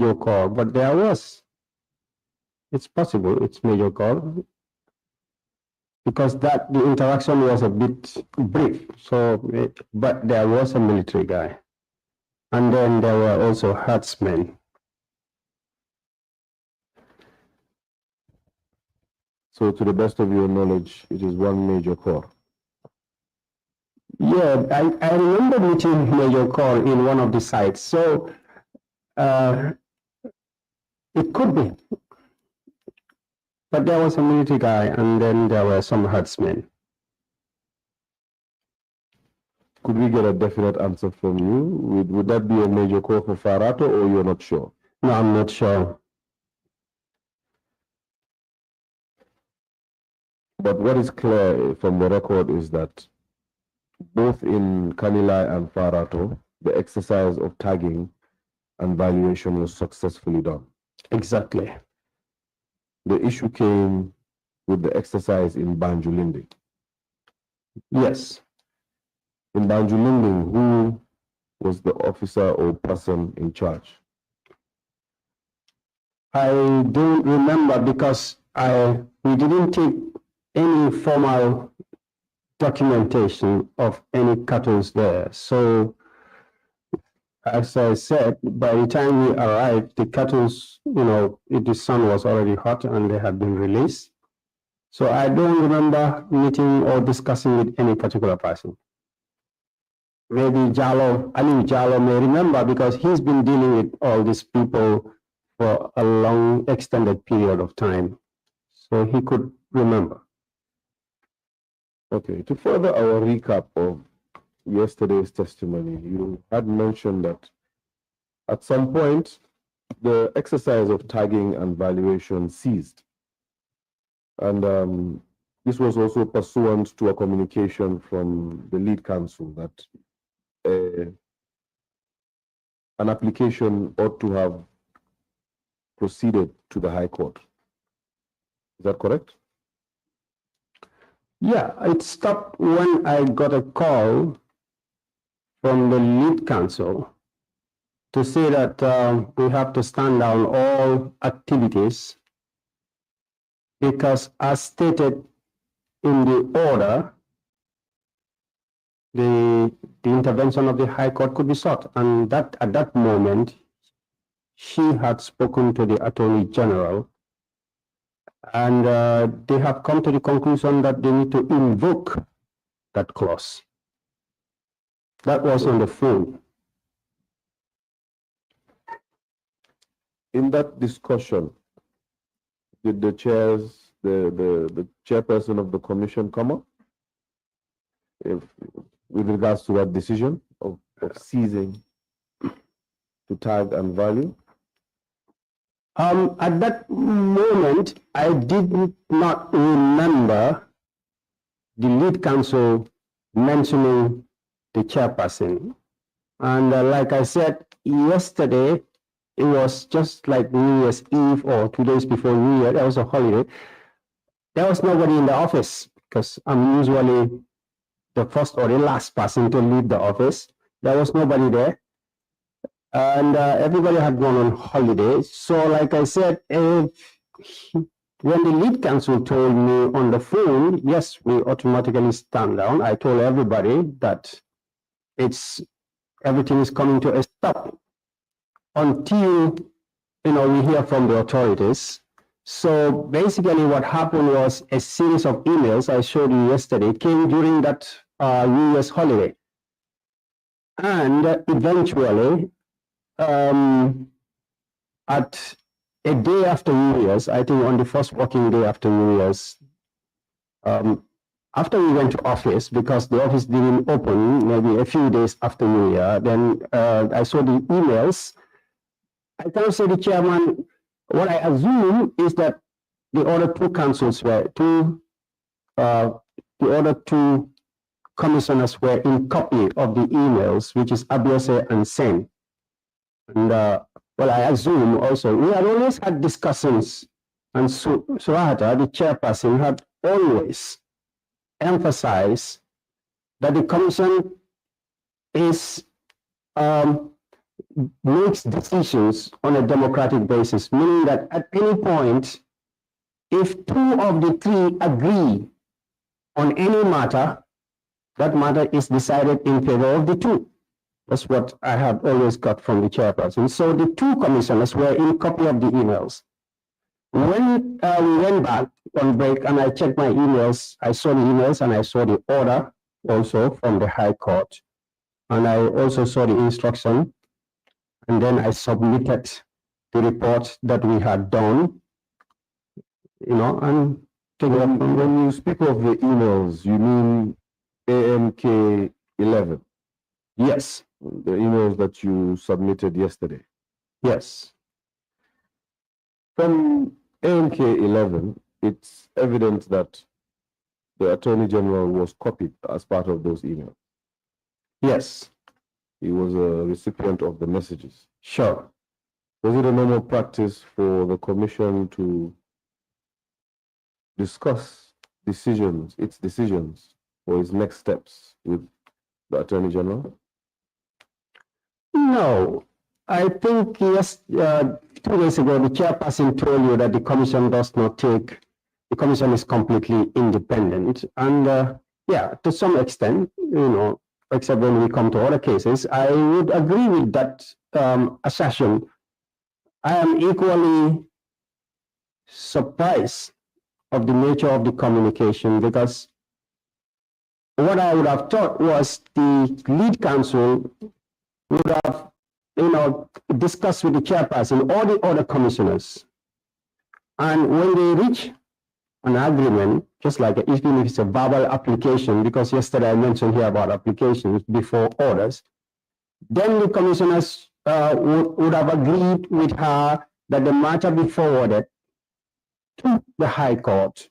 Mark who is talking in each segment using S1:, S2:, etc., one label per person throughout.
S1: major call, but there was. It's possible it's major call because the interaction was a bit brief. So, but there was a military guy, and then there were also herdsmen.
S2: So, to the best of your knowledge, it is one major call.
S1: Yeah, I remember meeting Major Call in one of the sites. So it could be. But there was a military guy, and then there were some herdsmen.
S2: Could we get a definite answer from you? Would that be a major call for Farato, or you're not sure?
S1: No, I'm not sure.
S2: But what is clear from the record is that both in Kanilai and Farato, the exercise of tagging and valuation was successfully done.
S1: Exactly.
S2: The issue came with the exercise in Banjulindi.
S1: Yes.
S2: In Banjulindi, who was the officer or person in charge?
S1: I don't remember because we didn't take any formal documentation of any cattle there. So, as I said, by the time we arrived, the cattle, the sun was already hot and they had been released. So I don't remember meeting or discussing with any particular person. Maybe Ali Jallo may remember because he's been dealing with all these people for a long, extended period of time. So he could remember.
S2: Okay, to further our recap of yesterday's testimony, you had mentioned that at some point, the exercise of tagging and valuation ceased. And this was also pursuant to a communication from the lead counsel that an application ought to have proceeded to the High Court. Is that correct?
S1: Yeah, it stopped when I got a call from the lead counsel to say that we have to stand down all activities because, as stated in the order, the intervention of the High Court could be sought. And that at that moment, she had spoken to the Attorney General, and they have come to the conclusion that they need to invoke that clause. That was on the phone.
S2: In that discussion, did the chairperson of the commission come up with regards to that decision of ceasing to tag and value?
S1: At that moment, I did not remember the lead counsel mentioning the chairperson. And like I said yesterday, it was just like New Year's Eve or 2 days before New Year. There was a holiday. There was nobody in the office because I'm usually the first or the last person to leave the office. There was nobody there. And everybody had gone on holiday. So like I said, when the lead counsel told me on the phone, yes, we automatically stand down. I told everybody that everything is coming to a stop until we hear from the authorities. So basically what happened was a series of emails I showed you yesterday came during that New Year's holiday. And eventually, at a day after New Year's, I think on the first working day after New Year's, after we went to office, because the office didn't open, maybe a few days after New Year, then I saw the emails. I cannot say the chairman, what I assume is that the other two councils the other two commissioners were in copy of the emails, which is Abiose and Sen. And I assume also, we had always had discussions, and Surahata, the chairperson, had always emphasized that the commission is makes decisions on a democratic basis, meaning that at any point, if two of the three agree on any matter, that matter is decided in favor of the two. That's what I have always got from the chairperson. So the two commissioners were in copy of the emails. When we went back on break and I checked my emails, I saw the emails and I saw the order also from the High Court. And I also saw the instruction. And then I submitted the report that we had done, and
S2: when you speak of the emails, you mean AMK 11?
S1: Yes.
S2: The emails that you submitted yesterday?
S1: Yes.
S2: From AMK 11, it's evident that the Attorney General was copied as part of those emails.
S1: Yes.
S2: He was a recipient of the messages.
S1: Sure.
S2: Was it a normal practice for the Commission to discuss its decisions or its next steps with the Attorney General?
S1: No. I think, yes, 2 days ago, the chairperson told you that the Commission does not take, the Commission is completely independent. And yeah, to some extent, except when we come to other cases, I would agree with that assertion. I am equally surprised of the nature of the communication, because what I would have thought was the lead counsel would have, discussed with the chairperson or the other commissioners. And when they reach an agreement, just like even if it's a verbal application, because yesterday I mentioned here about applications before orders, then the commissioners would have agreed with her that the matter be forwarded to the High Court.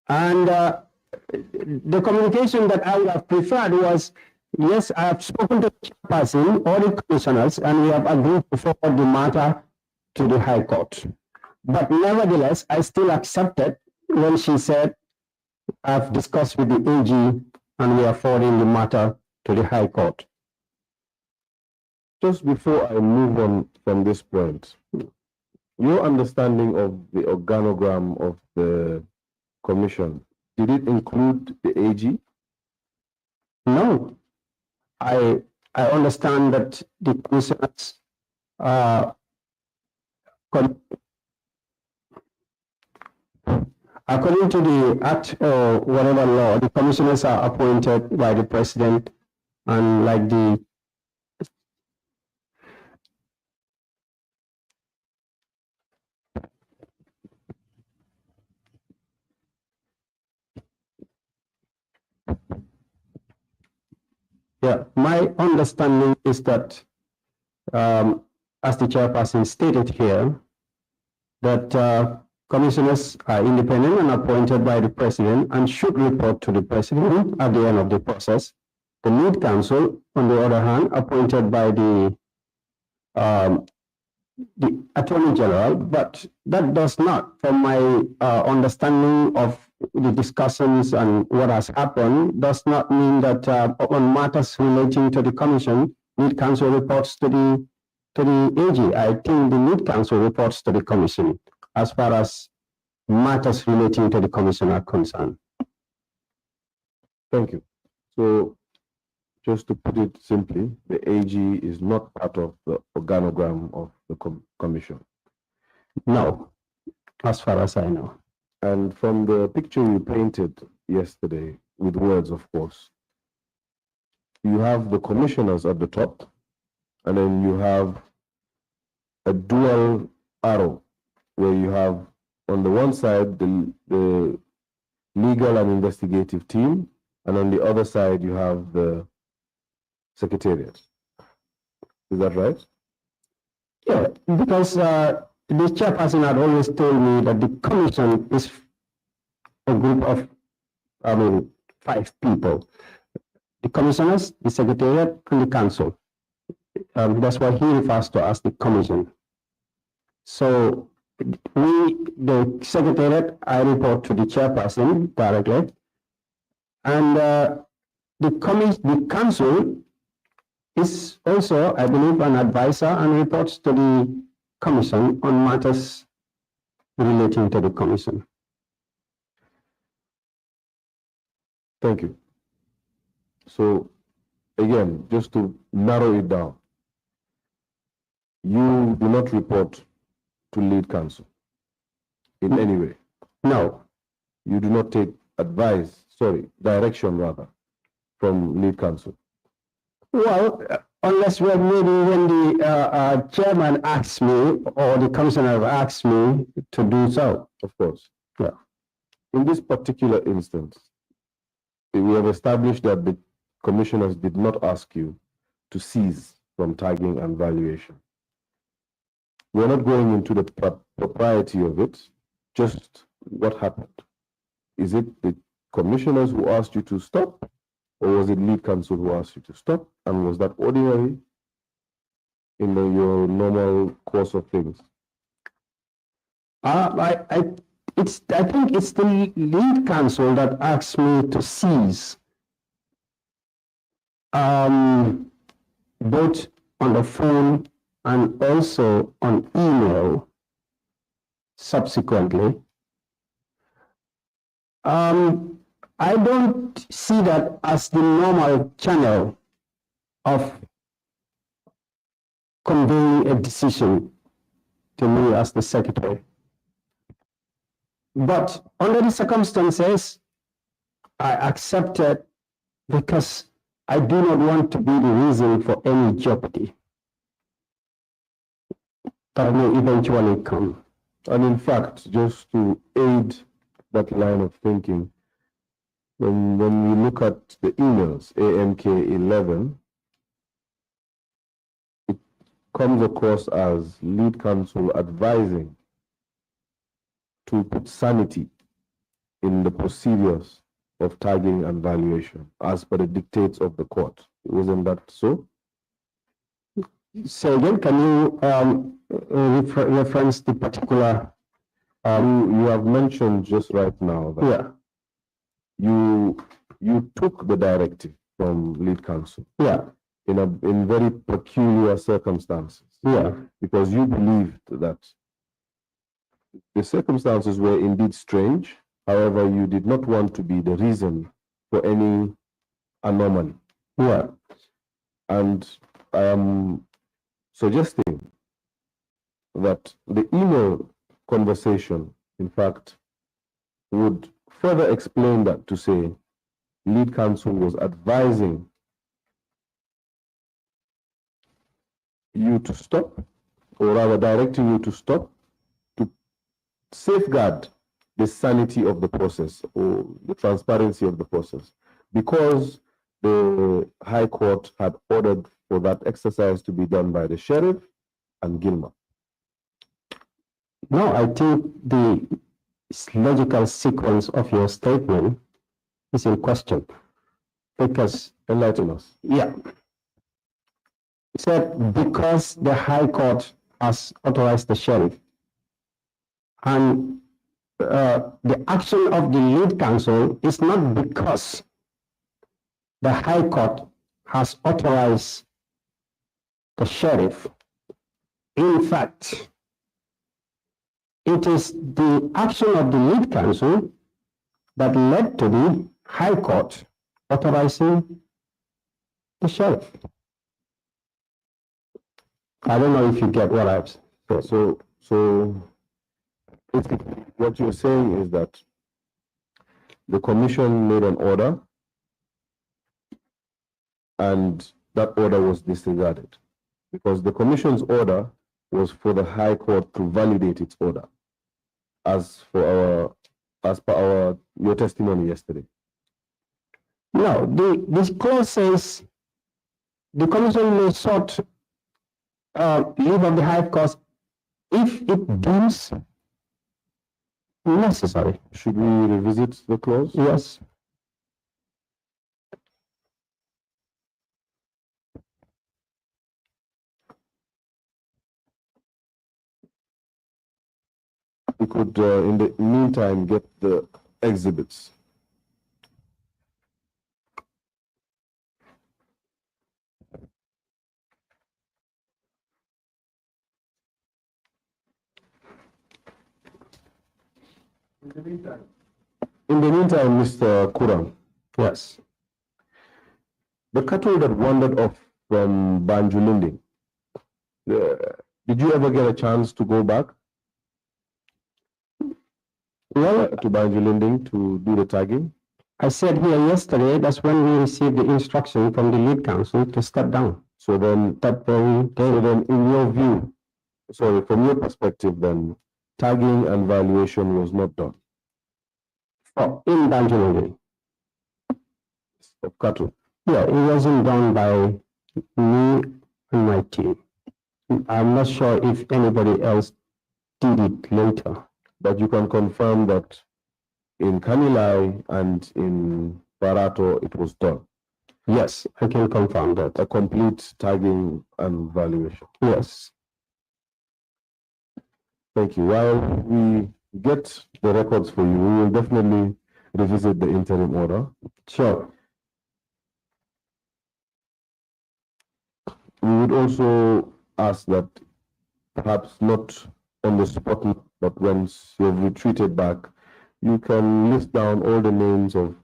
S1: And the communication that I would have preferred was, yes, I have spoken to the chairperson or the commissioners, and we have agreed to forward the matter to the High Court. But nevertheless, I still accepted when she said, I've discussed with the AG and we are forwarding the matter to the High Court.
S2: Just before I move on from this point, your understanding of the organogram of the Commission, did it include the AG?
S1: No. I understand that the commissioners according to the Act or whatever law, the commissioners are appointed by the president, and like the yeah, my understanding is that, as the chairperson stated here, that commissioners are independent and appointed by the president and should report to the president at the end of the process. The lead counsel, on the other hand, appointed by the Attorney General, but that does not, from my understanding of the discussions and what has happened, does not mean that on matters relating to the commission, lead counsel reports to the AG. I think the lead counsel reports to the commission as far as matters relating to the commission are concerned.
S2: Thank you. So, just to put it simply, the AG is not part of the organogram of the commission.
S1: No, as far as I know.
S2: And from the picture you painted yesterday, with words, of course, you have the commissioners at the top, and then you have a dual arrow where you have on the one side the legal and investigative team, and on the other side you have the secretariat. Is that right?
S1: Yeah, because the chairperson had always told me that the commission is a group of, 5 people. The commissioners, the secretariat, and the council. That's what he refers to as the commission. So the secretariat, I report to the chairperson directly, and the council is also, I believe, an advisor and reports to the commission on matters relating to the commission.
S2: Thank you. So, again, just to narrow it down, you do not report to lead counsel in any way.
S1: No.
S2: You do not take direction rather, from lead counsel.
S1: Well, unless maybe when the chairman asks me or the commissioner asks me to do so.
S2: Of course.
S1: Yeah.
S2: In this particular instance, we have established that the commissioners did not ask you to cease from tagging and valuation. We're not going into the propriety of it, just what happened. Is it the commissioners who asked you to stop, or was it lead counsel who asked you to stop? And was that ordinary in your normal course of things?
S1: I think it's the lead counsel that asked me to cease, both on the phone and also on email subsequently. I don't see that as the normal channel of conveying a decision to me as the secretary. But under the circumstances, I accepted because I do not want to be the reason for any jeopardy that may eventually come.
S2: And in fact, just to aid that line of thinking, when we look at the emails, AMK 11, it comes across as lead counsel advising to put sanity in the procedures of tagging and valuation as per the dictates of the court. Wasn't that so?
S1: So again, can you reference the particular?
S2: You have mentioned just right now that you took the directive from lead counsel.
S1: Yeah.
S2: In very peculiar circumstances.
S1: Yeah.
S2: Because you believed that the circumstances were indeed strange. However, you did not want to be the reason for any anomaly.
S1: Yeah.
S2: And I am suggesting that the email conversation, in fact, would further explain that to say lead counsel was advising you to stop, or rather directing you to stop, to safeguard the sanity of the process or the transparency of the process, because the High Court had ordered for that exercise to be done by the sheriff and Gilmer.
S1: No, I think the logical sequence of your statement is in question. Because,
S2: enlighten us.
S1: Yeah. It said because the High Court has authorized the sheriff, and the action of the lead counsel is not because the High Court has authorized the sheriff. In fact, it is the action of the lead counsel that led to the High Court authorizing the sheriff. I don't know if you get what I've said.
S2: So what you're saying is that the commission made an order and that order was disregarded, because the commission's order was for the High Court to validate its order, as per your testimony yesterday.
S1: No, this clause says the commission may sought leave of the High Court if it deems necessary.
S2: Should we revisit the clause?
S1: Yes.
S2: We could, in the meantime, get the exhibits. In the meantime, Mr. Kuram,
S1: Yes.
S2: the cattle that wandered off from Banjulinding, did you ever get a chance to go back
S1: Well,
S2: to Banjulinding to do the tagging?
S1: I said here yesterday, that's when we received the instruction from the lead council to step down.
S2: So then,
S1: That very day.
S2: so then, in your view, sorry, from your perspective, then tagging and valuation was not done
S1: Oh, in Banjulindi.
S2: of cattle.
S1: Yeah, it wasn't done by me and my team. I'm not sure if anybody else did it later.
S2: But you can confirm that in Kanilai and in Barato it was done.
S1: Yes, I can confirm that.
S2: A complete tagging and valuation.
S1: Yes.
S2: Thank you. While we get the records for you, we will definitely revisit the interim order.
S1: Sure.
S2: We would also ask that perhaps not on the spot, but once you've retreated back, you can list down all the names of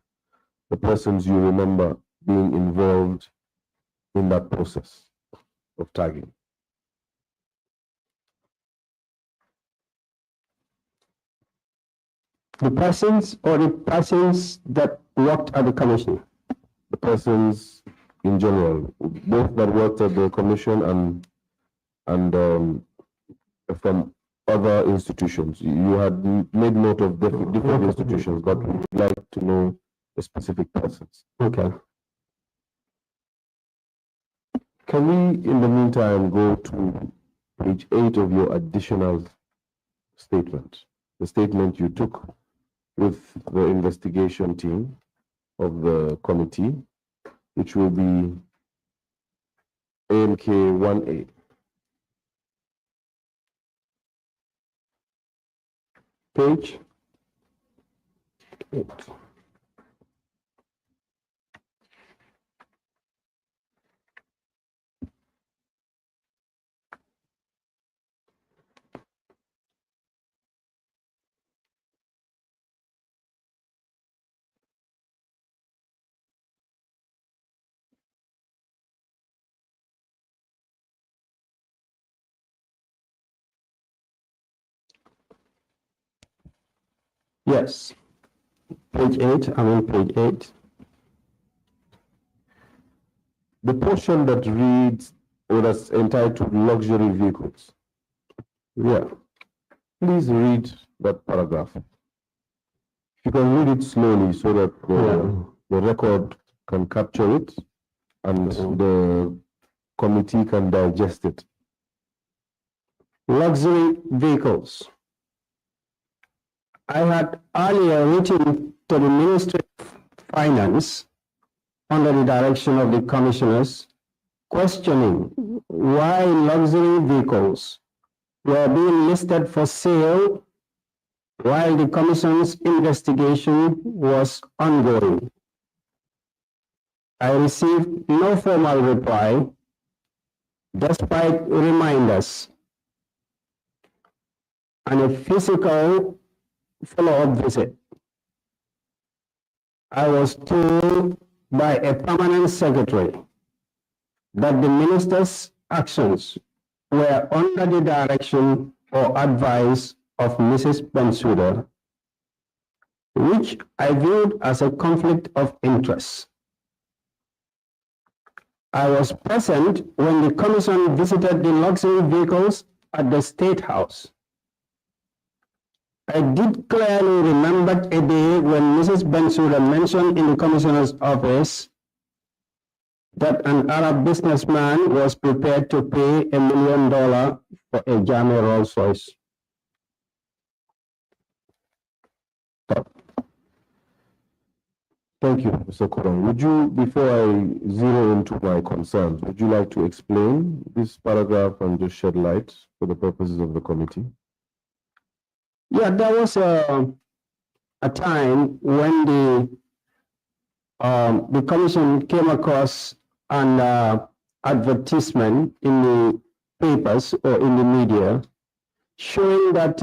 S2: the persons you remember being involved in that process of tagging.
S1: The persons or the persons that worked at the commission?
S2: The persons in general, both that worked at the commission and from other institutions. You had made note of different institutions, but we'd like to know the specific persons.
S1: Okay.
S2: Can we, in the meantime, go to page 8 of your additional statement, the statement you took with the investigation team of the committee, which will be AMK 1A.
S1: Page 8. Yes. Page 8, I'm on page 8.
S2: The portion that reads, or that's entitled luxury vehicles.
S1: Yeah.
S2: Please read that paragraph. You can read it slowly so that the record can capture it and the committee can digest it.
S1: Luxury vehicles. I had earlier written to the Ministry of Finance under the direction of the commissioners, questioning why luxury vehicles were being listed for sale while the commission's investigation was ongoing. I received no formal reply, despite reminders and a physical follow-up visit. I was told by a permanent secretary that the minister's actions were under the direction or advice of Mrs. Bensouda, which I viewed as a conflict of interest. I was present when the commission visited the luxury vehicles at the State House. I did clearly remember a day when Mrs. Bensouda mentioned in the commissioner's office that an Arab businessman was prepared to pay $1 million for a Janneh Rolls Royce.
S2: Thank you, Mr. Kurang. Would you, before I zero into my concerns, would you like to explain this paragraph and just shed light for the purposes of the committee?
S1: Yeah, there was a time when the commission came across an advertisement in the papers or in the media showing that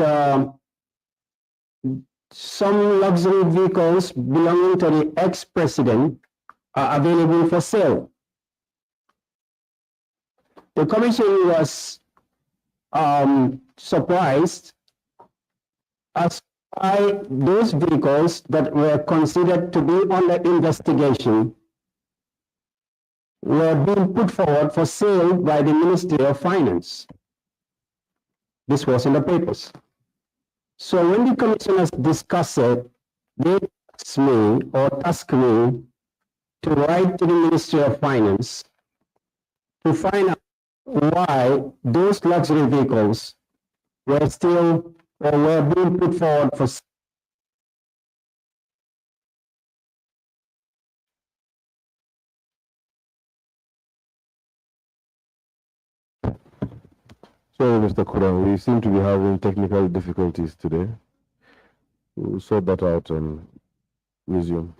S1: some luxury vehicles belonging to the ex-president are available for sale. The commission was surprised as by those vehicles that were considered to be under investigation were being put forward for sale by the Ministry of Finance. This was in the papers. So when the commissioners discussed it, they asked me or tasked me to write to the Ministry of Finance to find out why those luxury vehicles were still or were being put forward for sale.
S2: Sorry, Mr. Kuran, we seem to be having technical difficulties today. We'll sort that out and resume.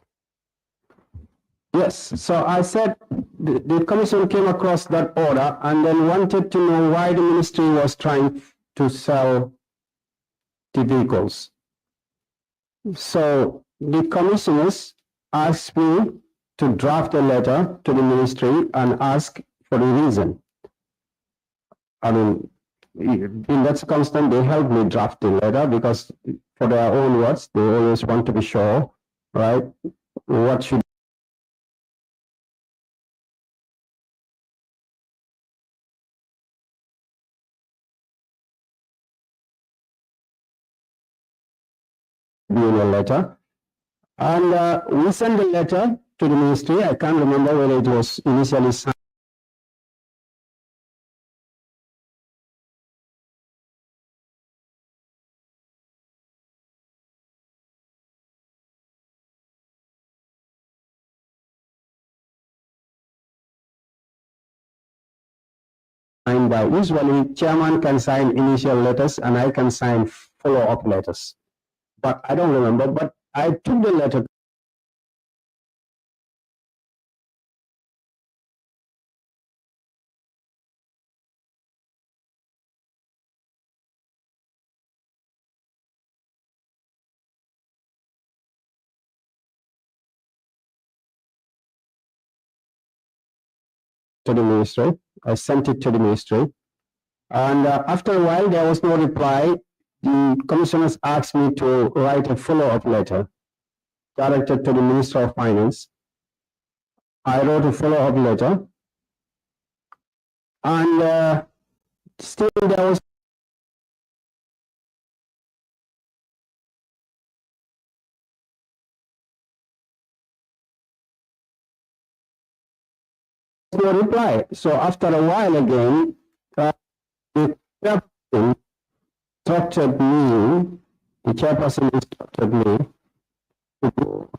S1: Yes, so I said the commission came across that order and then wanted to know why the ministry was trying to sell the vehicles. So the commissioners asked me to draft a letter to the ministry and ask for the reason. I mean, in that circumstance, they helped me draft the letter because for their own words, they always want to be sure, right? What should be in a letter. And we sent the letter to the ministry. I can't remember whether it was initially signed by, usually chairman can sign initial letters and I can sign follow-up letters. But I don't remember, but I took the letter to the ministry. I sent it to the ministry. And after a while, there was no reply. The commissioners asked me to write a follow-up letter directed to the Minister of Finance. I wrote a follow-up letter. And still there was no reply. So after a while again, the chairperson instructed me, to go.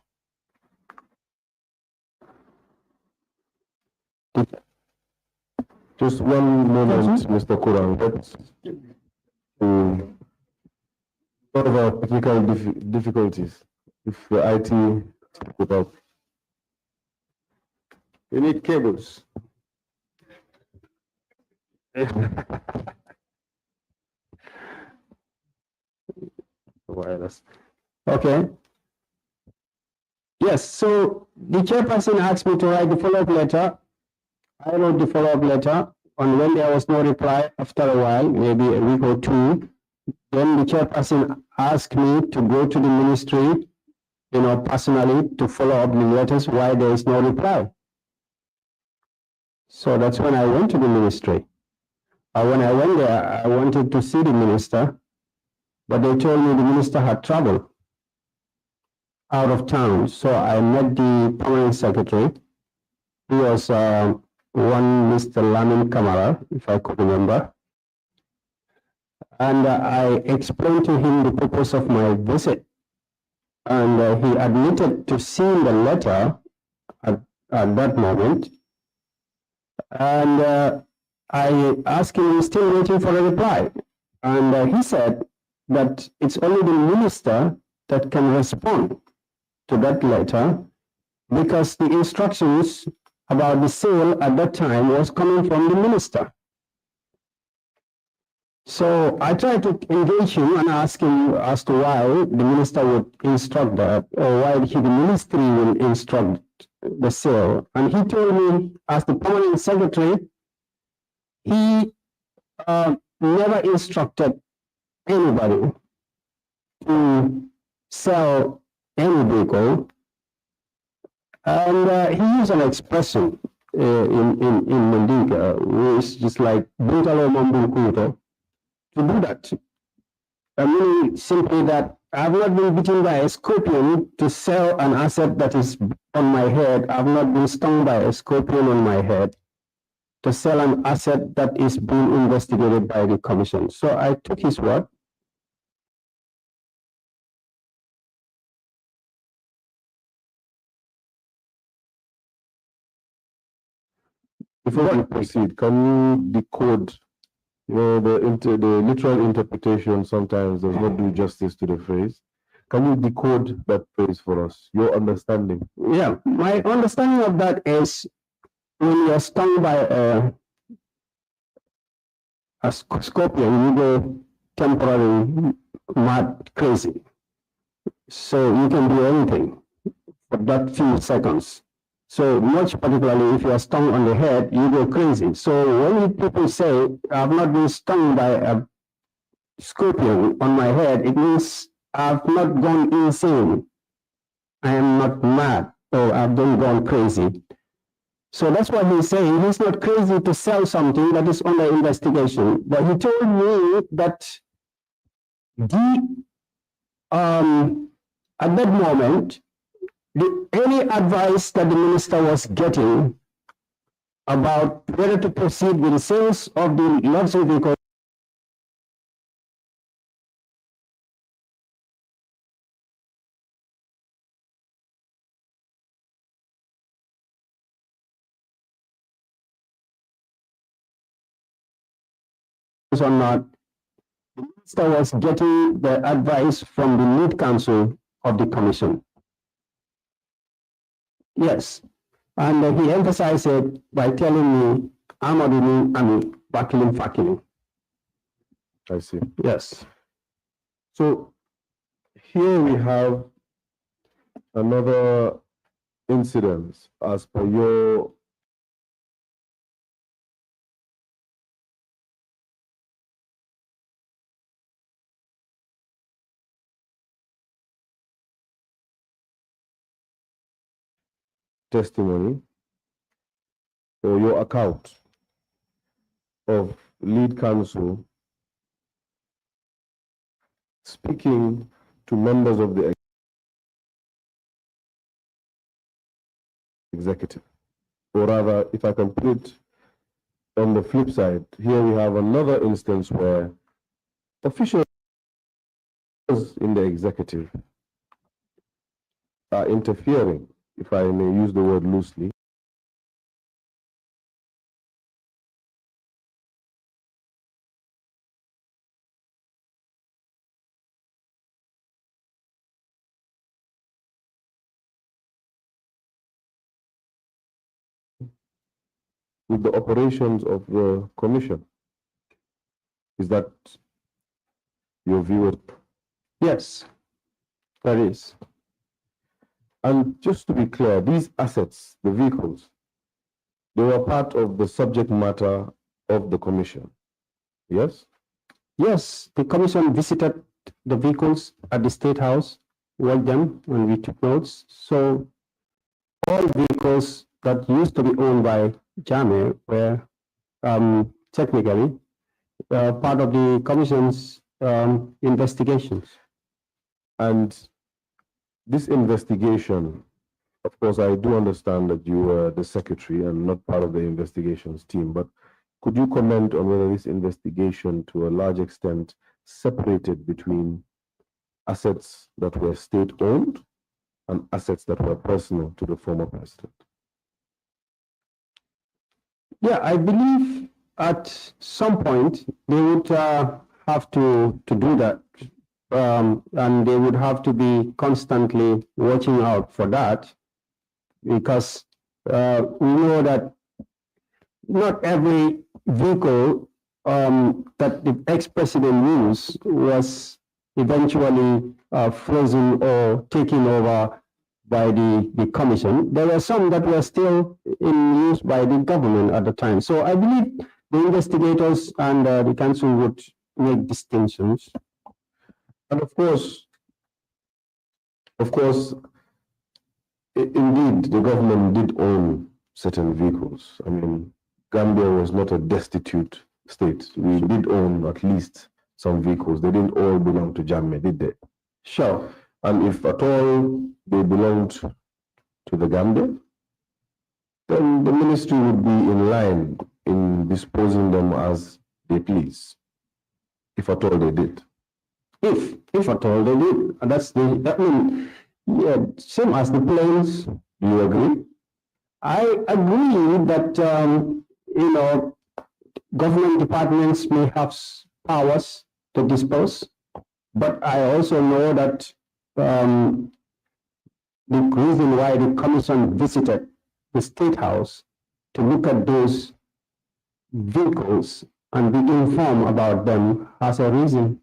S2: Just one moment, Mr. Kuran. Let's solve our technical difficulties. If the IT take it up.
S1: You need cables. Wireless. Okay. Yes, so the chairperson asked me to write the follow-up letter. I wrote the follow-up letter, and when there was no reply after a while, maybe a week or two, then the chairperson asked me to go to the ministry, personally to follow up the letters why there is no reply. So that's when I went to the ministry. When I went there, I wanted to see the minister, but they told me the minister had traveled out of town. So I met the permanent secretary. He was one Mr. Lamin Kamara, if I could remember. And I explained to him the purpose of my visit. And he admitted to seeing the letter at that moment. And I asked him, he's still waiting for a reply. And he said that it's only the minister that can respond to that letter because the instructions about the sale at that time was coming from the minister. So I tried to engage him and ask him as to why the minister would instruct that, or why the ministry will instruct the sale. And he told me, as the permanent secretary, he never instructed anybody to sell any vehicle. And he used an expression in Mandinka, which is just like "Buntalo Mambunkuto," to do that. I mean simply that I've not been bitten by a scorpion to sell an asset that is on my head. I've not been stung by a scorpion on my head to sell an asset that is being investigated by the commission. So I took his word.
S2: Before we proceed, can you decode, the literal interpretation sometimes does not do justice to the phrase. Can you decode that phrase for us, your understanding?
S1: Yeah, my understanding of that is when you're stung by a scorpion, you go temporarily mad, crazy. So you can do anything for that few seconds. So much particularly if you are stung on the head, you go crazy. So when people say, I've not been stung by a scorpion on my head, it means I've not gone insane. I am not mad or I've not gone crazy. So that's what he's saying. He's not crazy to sell something that is under investigation. But he told me that at that moment, any advice that the minister was getting about whether to proceed with the sales of the luxury vehicle or not, the minister was getting the advice from the lead counsel of the commission. Yes. And he emphasized it by telling me, I'm battling fakili.
S2: I see.
S1: Yes.
S2: So here we have another incident as per your testimony or your account of lead counsel speaking to members of the executive. Or rather, if I can put it on the flip side, here we have another instance where officials in the executive are interfering, if I may use the word loosely, with the operations of the commission. Is that your view?
S1: Yes, that is.
S2: And just to be clear, these assets, the vehicles, they were part of the subject matter of the commission. Yes?
S1: Yes, the commission visited the vehicles at the State House, watched them, and we took notes. So all vehicles that used to be owned by Janneh were technically part of the commission's investigations.
S2: And this investigation, of course, I do understand that you were the secretary and not part of the investigations team, but could you comment on whether this investigation, to a large extent, separated between assets that were state-owned and assets that were personal to the former president?
S1: Yeah, I believe at some point they would have to do that. And they would have to be constantly watching out for that, because we know that not every vehicle that the ex-president used was eventually frozen or taken over by the commission. There were some that were still in use by the government at the time. So I believe the investigators and the council would make distinctions.
S2: And of course, indeed, the government did own certain vehicles. I mean, Gambia was not a destitute state. We did own at least some vehicles. They didn't all belong to Janneh, did they?
S1: Sure.
S2: And if at all they belonged to the Gambia, then the ministry would be in line in disposing them as they please, if at all they did.
S1: If at all they did. And that means, yeah, same as the planes.
S2: Do you agree?
S1: I agree that, government departments may have powers to dispose, but I also know that the reason why the commission visited the State House to look at those vehicles and be informed about them has a reason.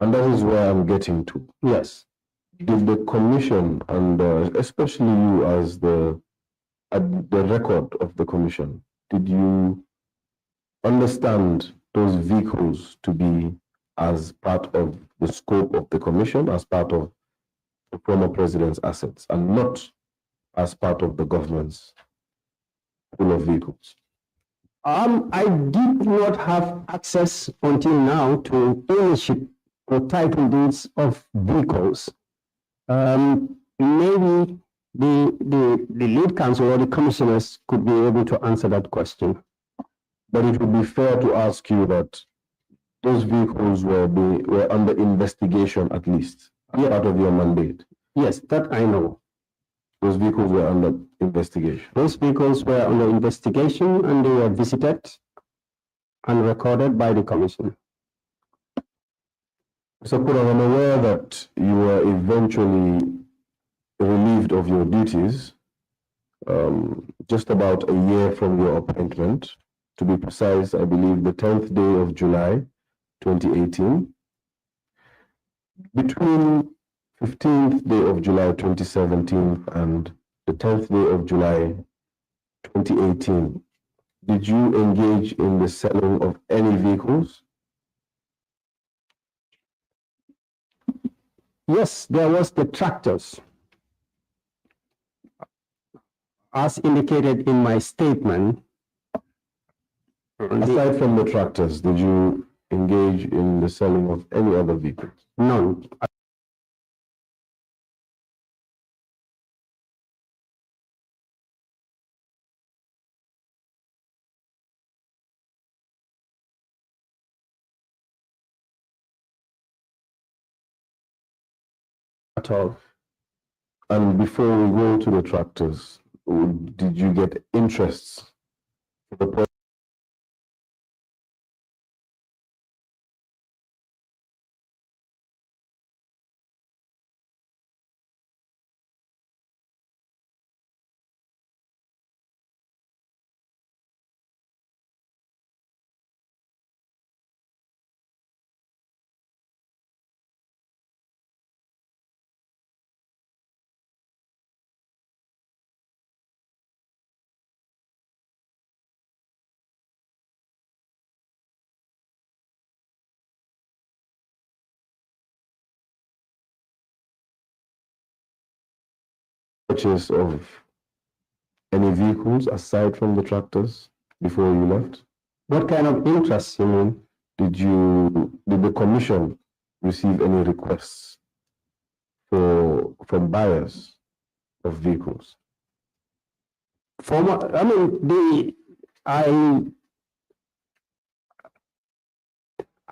S2: And that is where I'm getting to.
S1: Yes.
S2: Did the commission, and especially you as the record of the commission, did you understand those vehicles to be as part of the scope of the commission, as part of the former president's assets, and not as part of the government's pool of vehicles?
S1: I did not have access until now to ownership or title deeds of vehicles. Maybe the lead counsel or the commissioners could be able to answer that question.
S2: But it would be fair to ask you that those vehicles were under investigation, at least, as part of your mandate.
S1: Yes, that I know.
S2: Those vehicles were under investigation.
S1: Those vehicles were under investigation and they were visited and recorded by the commission.
S2: Mr. Kurang, I'm aware that you were eventually relieved of your duties just about a year from your appointment. To be precise, I believe the 10th day of July, 2018. Between 15th day of July, 2017 and the 10th day of July, 2018, did you engage in the selling of any vehicles?
S1: Yes, there was the tractors. As indicated in my statement.
S2: Aside from the tractors, did you engage in the selling of any other vehicles?
S1: None. At all.
S2: And before we go to the tractors, did you get interests for the purchase of any vehicles aside from the tractors before you left?
S1: What kind of interest you mean?
S2: Did the commission receive any requests from buyers of vehicles?
S1: I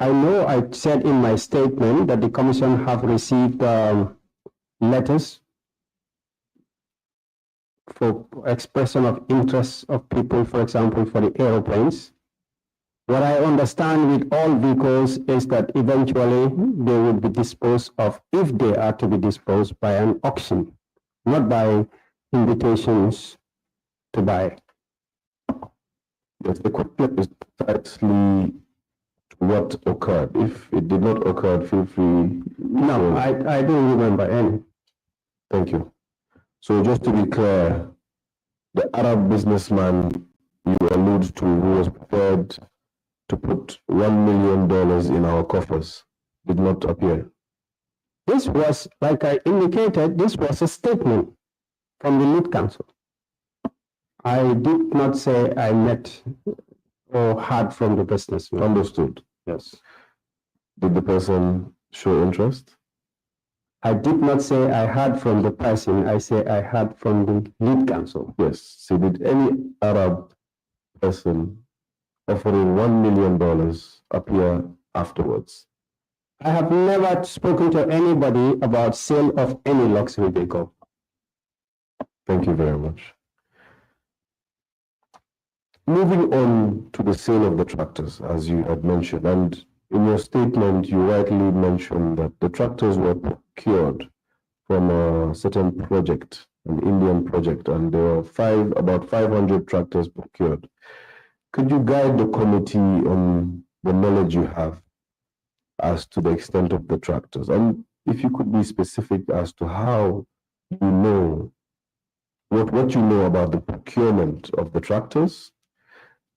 S1: know I said in my statement that the commission have received letters for expression of interest of people, for example, for the aeroplanes. What I understand with all vehicles is that eventually they will be disposed of, if they are to be disposed, by an auction, not by invitations to buy.
S2: Yes, the question is precisely what occurred. If it did not occur, feel free.
S1: No, I don't remember any.
S2: Thank you. So just to be clear, the Arab businessman you allude to who was prepared to put $1 million in our coffers did not appear.
S1: This was, like I indicated, this was a statement from the lead counsel. I did not say I met or heard from the businessman.
S2: Understood.
S1: Yes.
S2: Did the person show interest?
S1: I did not say I heard from the person. I say I heard from the lead counsel.
S2: Yes. So did any Arab person offering $1 million appear afterwards?
S1: I have never spoken to anybody about sale of any luxury vehicle.
S2: Thank you very much. Moving on to the sale of the tractors, as you had mentioned, and in your statement, you rightly mentioned that the tractors were procured from a certain project, an Indian project, and there were about 500 tractors procured. Could you guide the committee on the knowledge you have as to the extent of the tractors? And if you could be specific as to how you know, what you know about the procurement of the tractors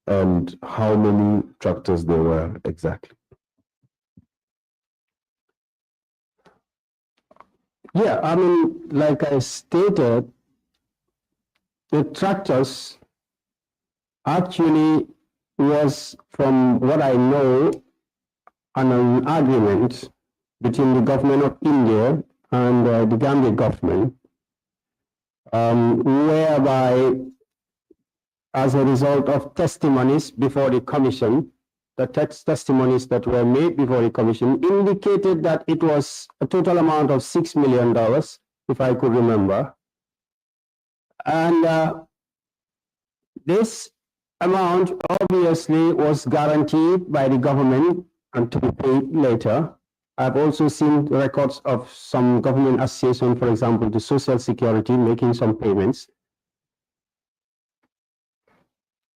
S2: and how many tractors there were exactly.
S1: Yeah, I mean, like I stated, the tractors actually was, from what I know, an agreement between the government of India and the Gambia government, whereby, as a result of testimonies before the commission, the testimonies that were made before the commission indicated that it was a total amount of $6 million, if I could remember. And this amount obviously was guaranteed by the government and to be paid later. I've also seen records of some government association, for example, the Social Security, making some payments.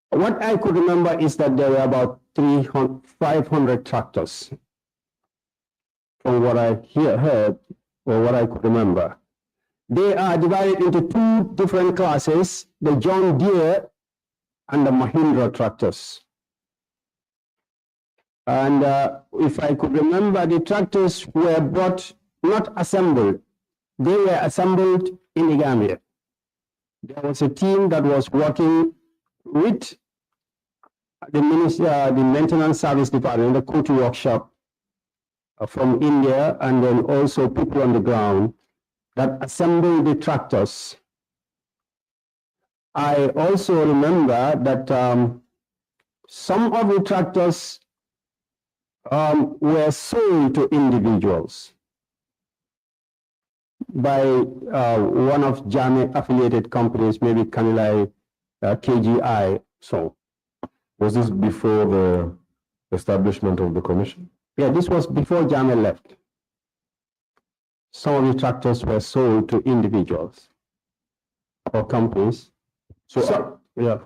S1: What I could remember is that there were about 500 tractors, from what I heard or what I could remember. They are divided into two different classes, the John Deere and the Mahindra tractors. And if I could remember, the tractors were brought, not assembled. They were assembled in the Gambia. There was a team that was working with the maintenance service department, the Kutu workshop from India, and then also people on the ground that assembled the tractors. I also remember that some of the tractors were sold to individuals by one of Janneh affiliated companies, maybe Kanilai KGI. So,
S2: was this before the establishment of the commission?
S1: Yeah, this was before Janneh left. Some of the tractors were sold to individuals or companies.
S2: So
S1: yeah.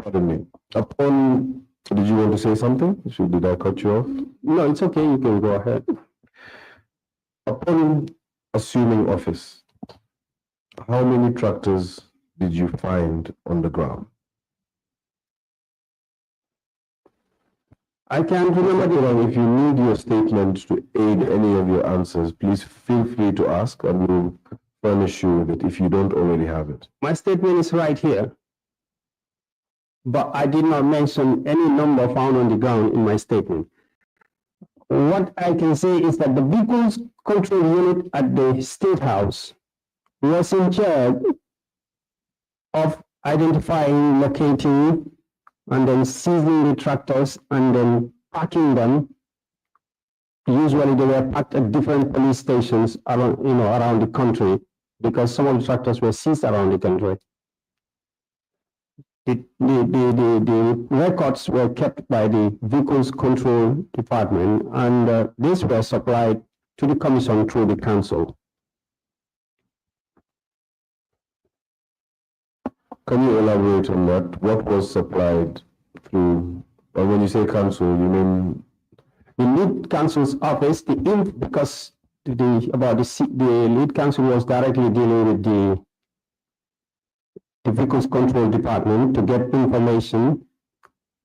S2: Pardon me. Did you want to say something? Did I cut you off?
S1: No, it's okay. You can go ahead.
S2: Upon assuming office, how many tractors did you find on the ground?
S1: I can't remember.
S2: If you need your statement to aid any of your answers, please feel free to ask and we'll furnish you with it if you don't already have it.
S1: My statement is right here, but I did not mention any number found on the ground in my statement. What I can say is that the vehicles control unit at the State House was in charge of identifying, locating, and then seizing the tractors and then parking them. Usually they were parked at different police stations around, around the country, because some of the tractors were seized around the country. The records were kept by the Vehicles Control Department, and these were supplied to the Commission through the Council.
S2: Can you elaborate on that? What was supplied through, or when you say Council, you mean
S1: the lead counsel's office, because the lead counsel was directly dealing with the vehicles control department to get information.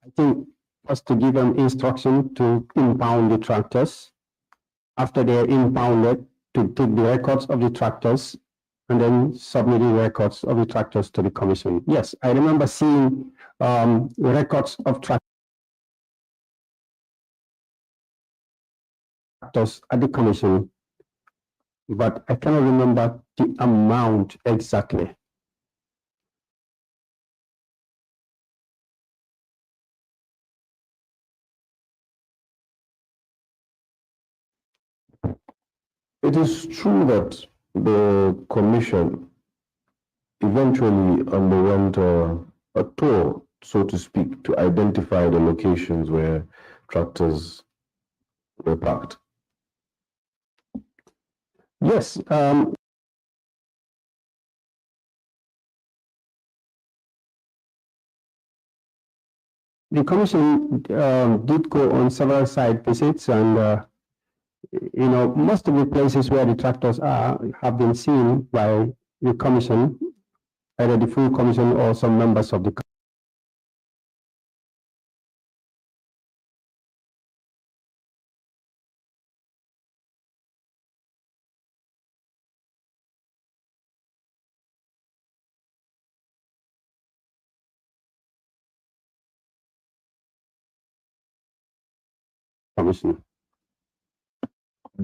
S1: I think was to give them instruction to impound the tractors. After they are impounded, to take the records of the tractors and then submit the records of the tractors to the commission. Yes, I remember seeing records of tractors at the commission, but I cannot remember the amount exactly.
S2: It is true that the commission eventually underwent a tour, so to speak, to identify the locations where tractors were parked.
S1: Yes, the commission did go on several site visits, and most of the places where the tractors are have been seen by the commission, either the full commission or some members of the commission.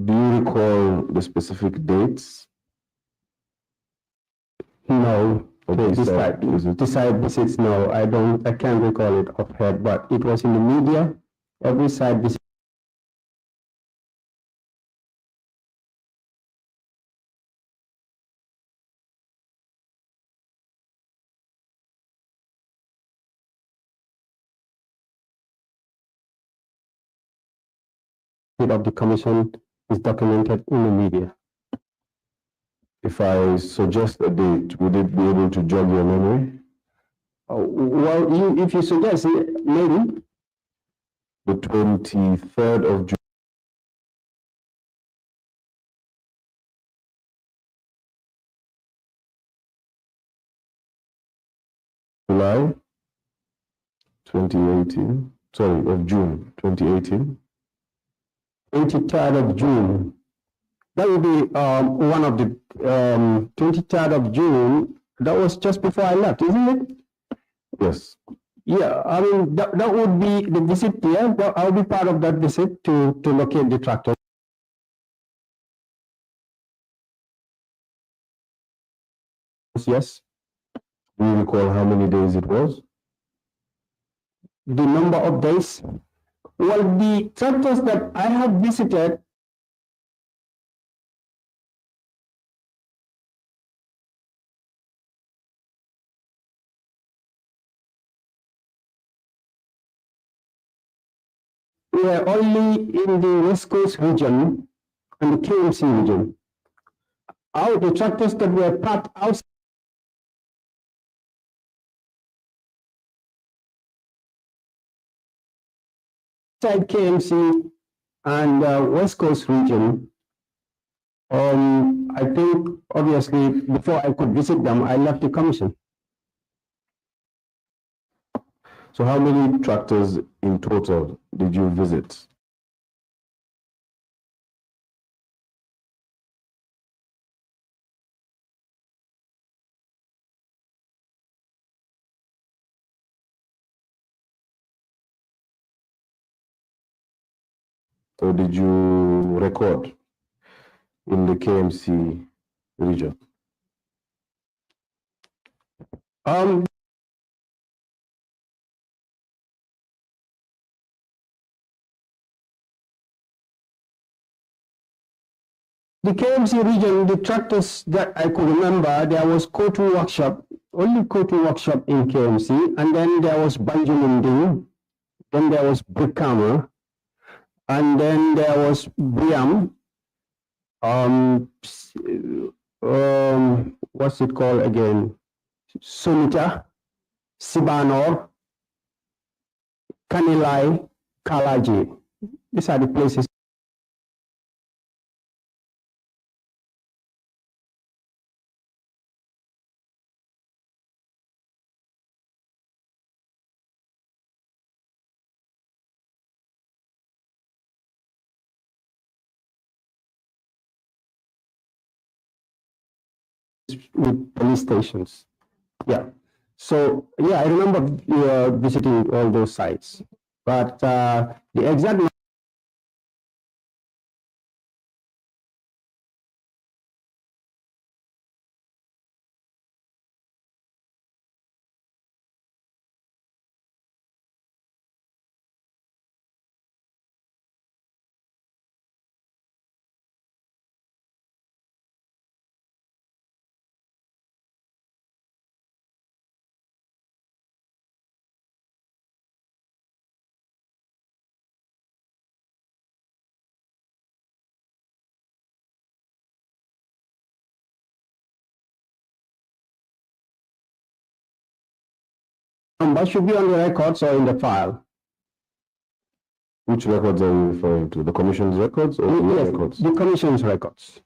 S2: Do you recall the specific dates?
S1: No,
S2: of the site visits?
S1: the site visits, no, I can't recall it offhand, but it was in the media, every site visit. Of the commission is documented in the media.
S2: If I suggest a date, would it be able to jog your memory?
S1: Well, if you suggest it, maybe.
S2: The 23rd of July 2018. Sorry, of June 2018.
S1: 23rd of June. That would be one of the 23rd of June. That was just before I left, isn't it?
S2: Yes.
S1: Yeah, I mean, that would be the visit, yeah. I'll be part of that visit to locate the tractor. Yes.
S2: Do you recall how many days it was?
S1: The number of days? Well, the tractors that I have visited were only in the West Coast region and the KMC region. Out the tractors that were parked outside KMC and West Coast region, I think obviously before I could visit them, I left the commission.
S2: So how many tractors in total did you visit? Or did you record in the KMC region?
S1: The KMC region, the tractors that I could remember, there was Kotu workshop, only Kotu workshop in KMC, and then there was Banjumindi, then there was Brikama, and then there was Briam, what's it called again? Sunita, Sibanor, Kanilai, Kalaji. These are the places with police stations. Yeah. So yeah, I remember visiting all those sites, but the exact number should be on the records or in the file.
S2: Which records are you referring to? The commission's records or your
S1: Yes,
S2: records?
S1: the commission's records.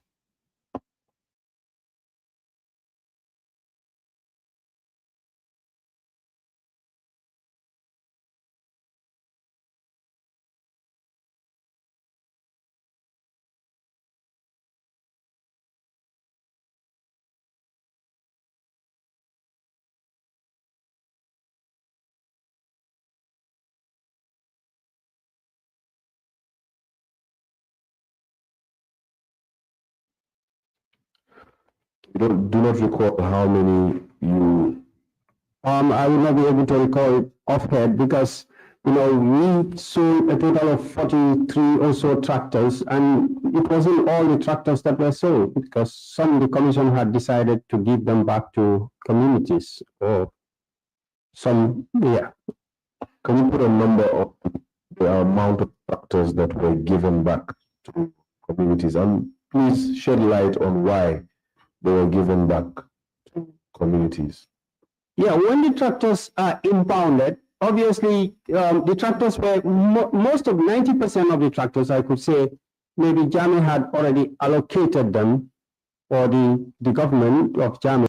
S2: You do not recall how many you.
S1: I will not be able to recall it offhand because we sold a total of 43 or so tractors, and it wasn't all the tractors that were sold because some the commission had decided to give them back to communities or some. Yeah.
S2: Can you put a number of the amount of tractors that were given back to communities? And please shed light on why they were given back to communities.
S1: Yeah, when the tractors are impounded, obviously the tractors were most of 90% of the tractors, I could say, maybe Janneh had already allocated them, or the government of Janneh.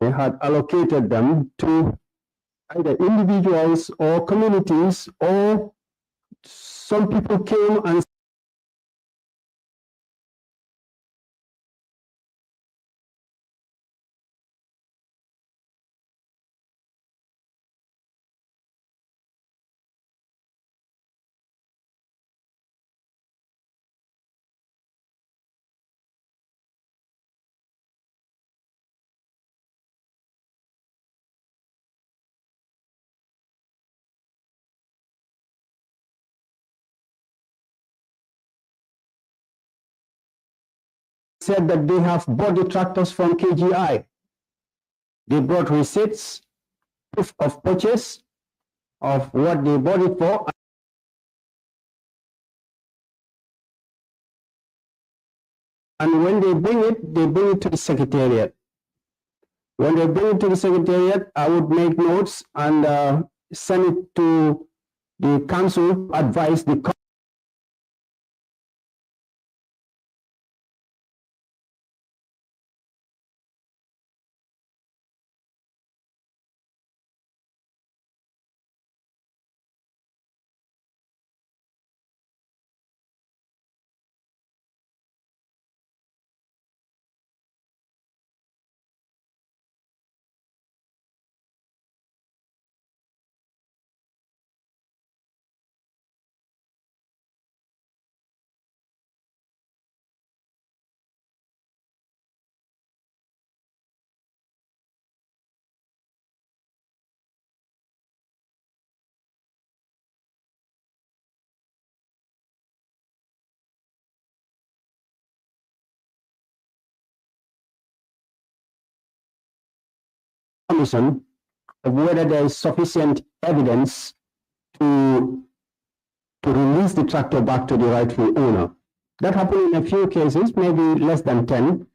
S1: They had allocated them to either individuals or communities, or some people came and said that they have bought the tractors from KGI. They brought receipts, proof of purchase of what they bought it for. And when they bring it to the secretariat. When they bring it to the secretariat, I would make notes and send it to the council, advise the commission of whether there is sufficient evidence to release the tractor back to the rightful owner. That happened in a few cases, maybe less than 10.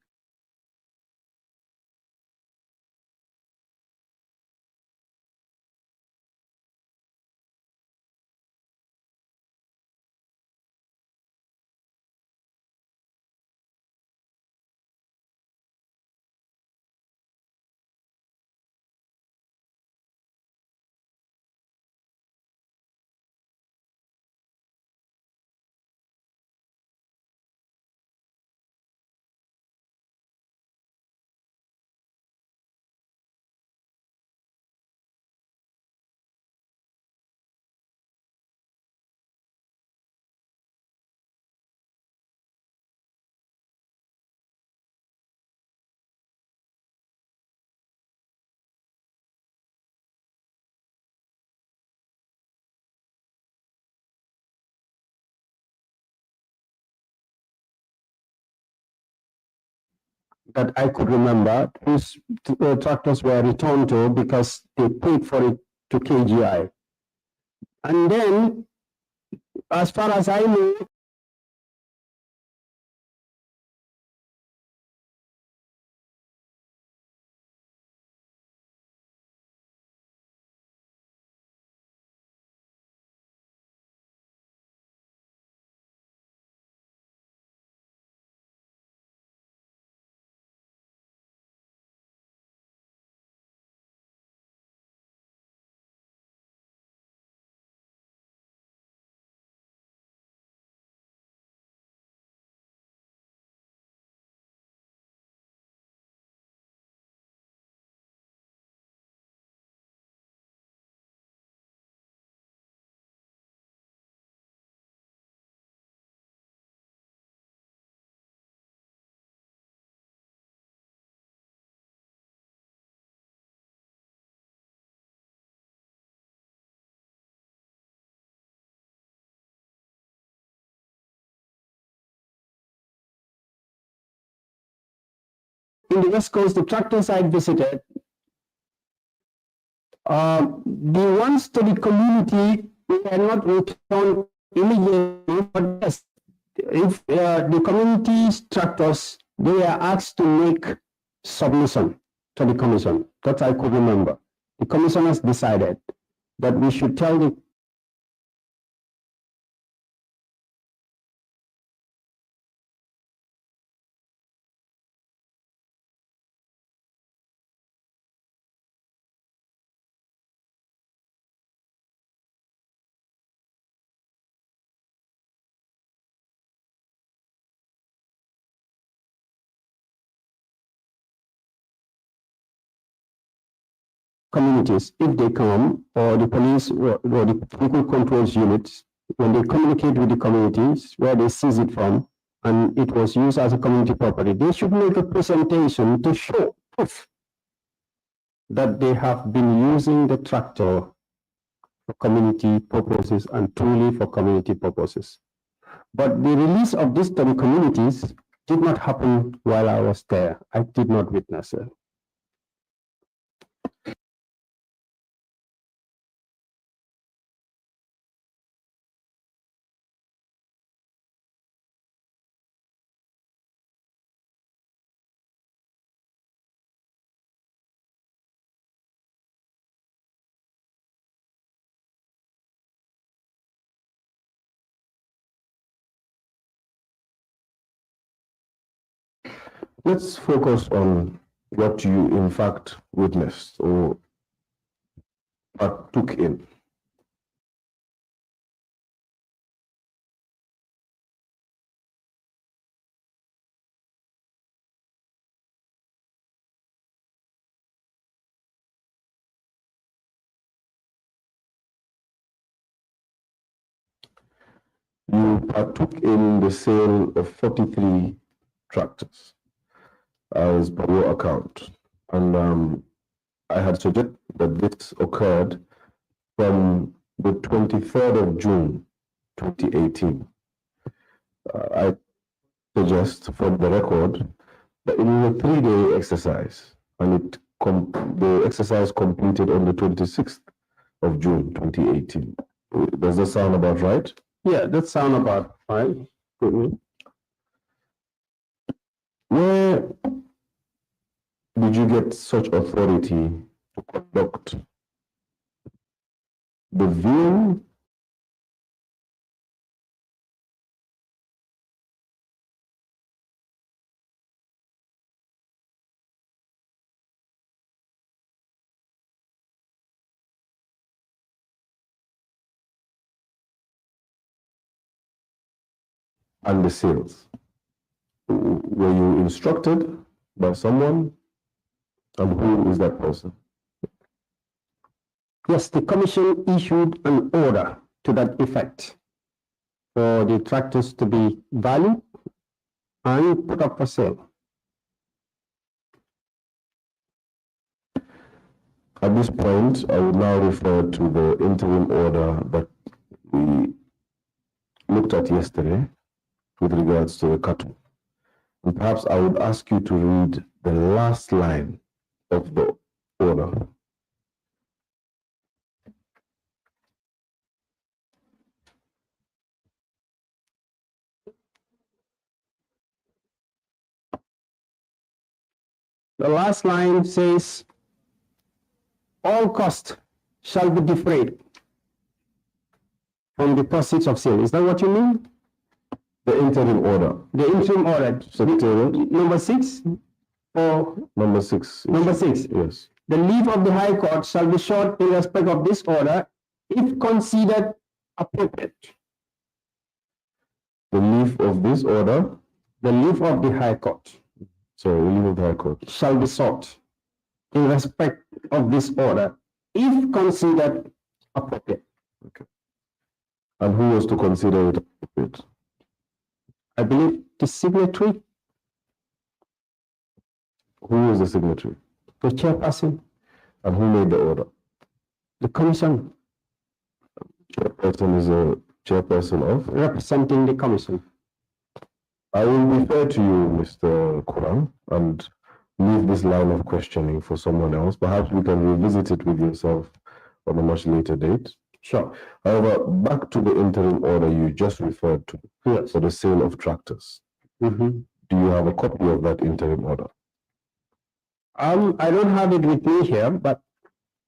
S1: That I could remember, these tractors were returned to because they paid for it to KGI. And then, as far as I know, in the West Coast, the tractors I visited, the ones to the community were not returned immediately, but yes, if the community's tractors, they were asked to make submission to the commission. That I could remember. The commissioners decided that we should tell the communities, if they come, or the police or the political controls units, when they communicate with the communities where they seize it from, and it was used as a community property, they should make a presentation to show proof that they have been using the tractor for community purposes and truly for community purposes. But the release of this to the communities did not happen while I was there. I did not witness it.
S2: Let's focus on what you in fact witnessed or partook in. You partook in the sale of 43 tractors as per your account. And I had suggested that this occurred from the 23rd of June, 2018. I suggest for the record that it was a 3-day exercise, and the exercise completed on the 26th of June, 2018. Does that sound about right?
S1: Yeah, that sound about right.
S2: Where did you get such authority to conduct the viewing and the sales? Were you instructed by someone? And who is that person?
S1: Yes, the commission issued an order to that effect for the tractors to be valued and put up for sale.
S2: At this point, I would now refer to the interim order that we looked at yesterday with regards to the cattle. And perhaps I would ask you to read the last line of the order.
S1: The last line says, all costs shall be defrayed from the proceeds of sale. Is that what you mean?
S2: The interim order.
S1: The interim order.
S2: Secretariat.
S1: Number 6 or
S2: Number 6.
S1: number 6.
S2: Yes.
S1: The leave of the High Court shall be short in respect of this order if considered appropriate.
S2: The leave of this order.
S1: The leave of the High Court.
S2: Sorry, the leave of the High Court.
S1: Shall be sought in respect of this order if considered appropriate.
S2: Okay. And who was to consider it appropriate?
S1: I believe the signatory,
S2: Who was the signatory?
S1: the chairperson,
S2: And who made the order?
S1: the commission
S2: Chairperson is a chairperson of.
S1: representing the commission.
S2: I will refer to you, Mr. Kurang, and leave this line of questioning for someone else. Perhaps we can revisit it with yourself on a much later date.
S1: Sure.
S2: However, back to the interim order you just referred to
S1: Yes.
S2: for the sale of tractors.
S1: Mm-hmm.
S2: Do you have a copy of that interim order?
S1: I don't have it with me here, but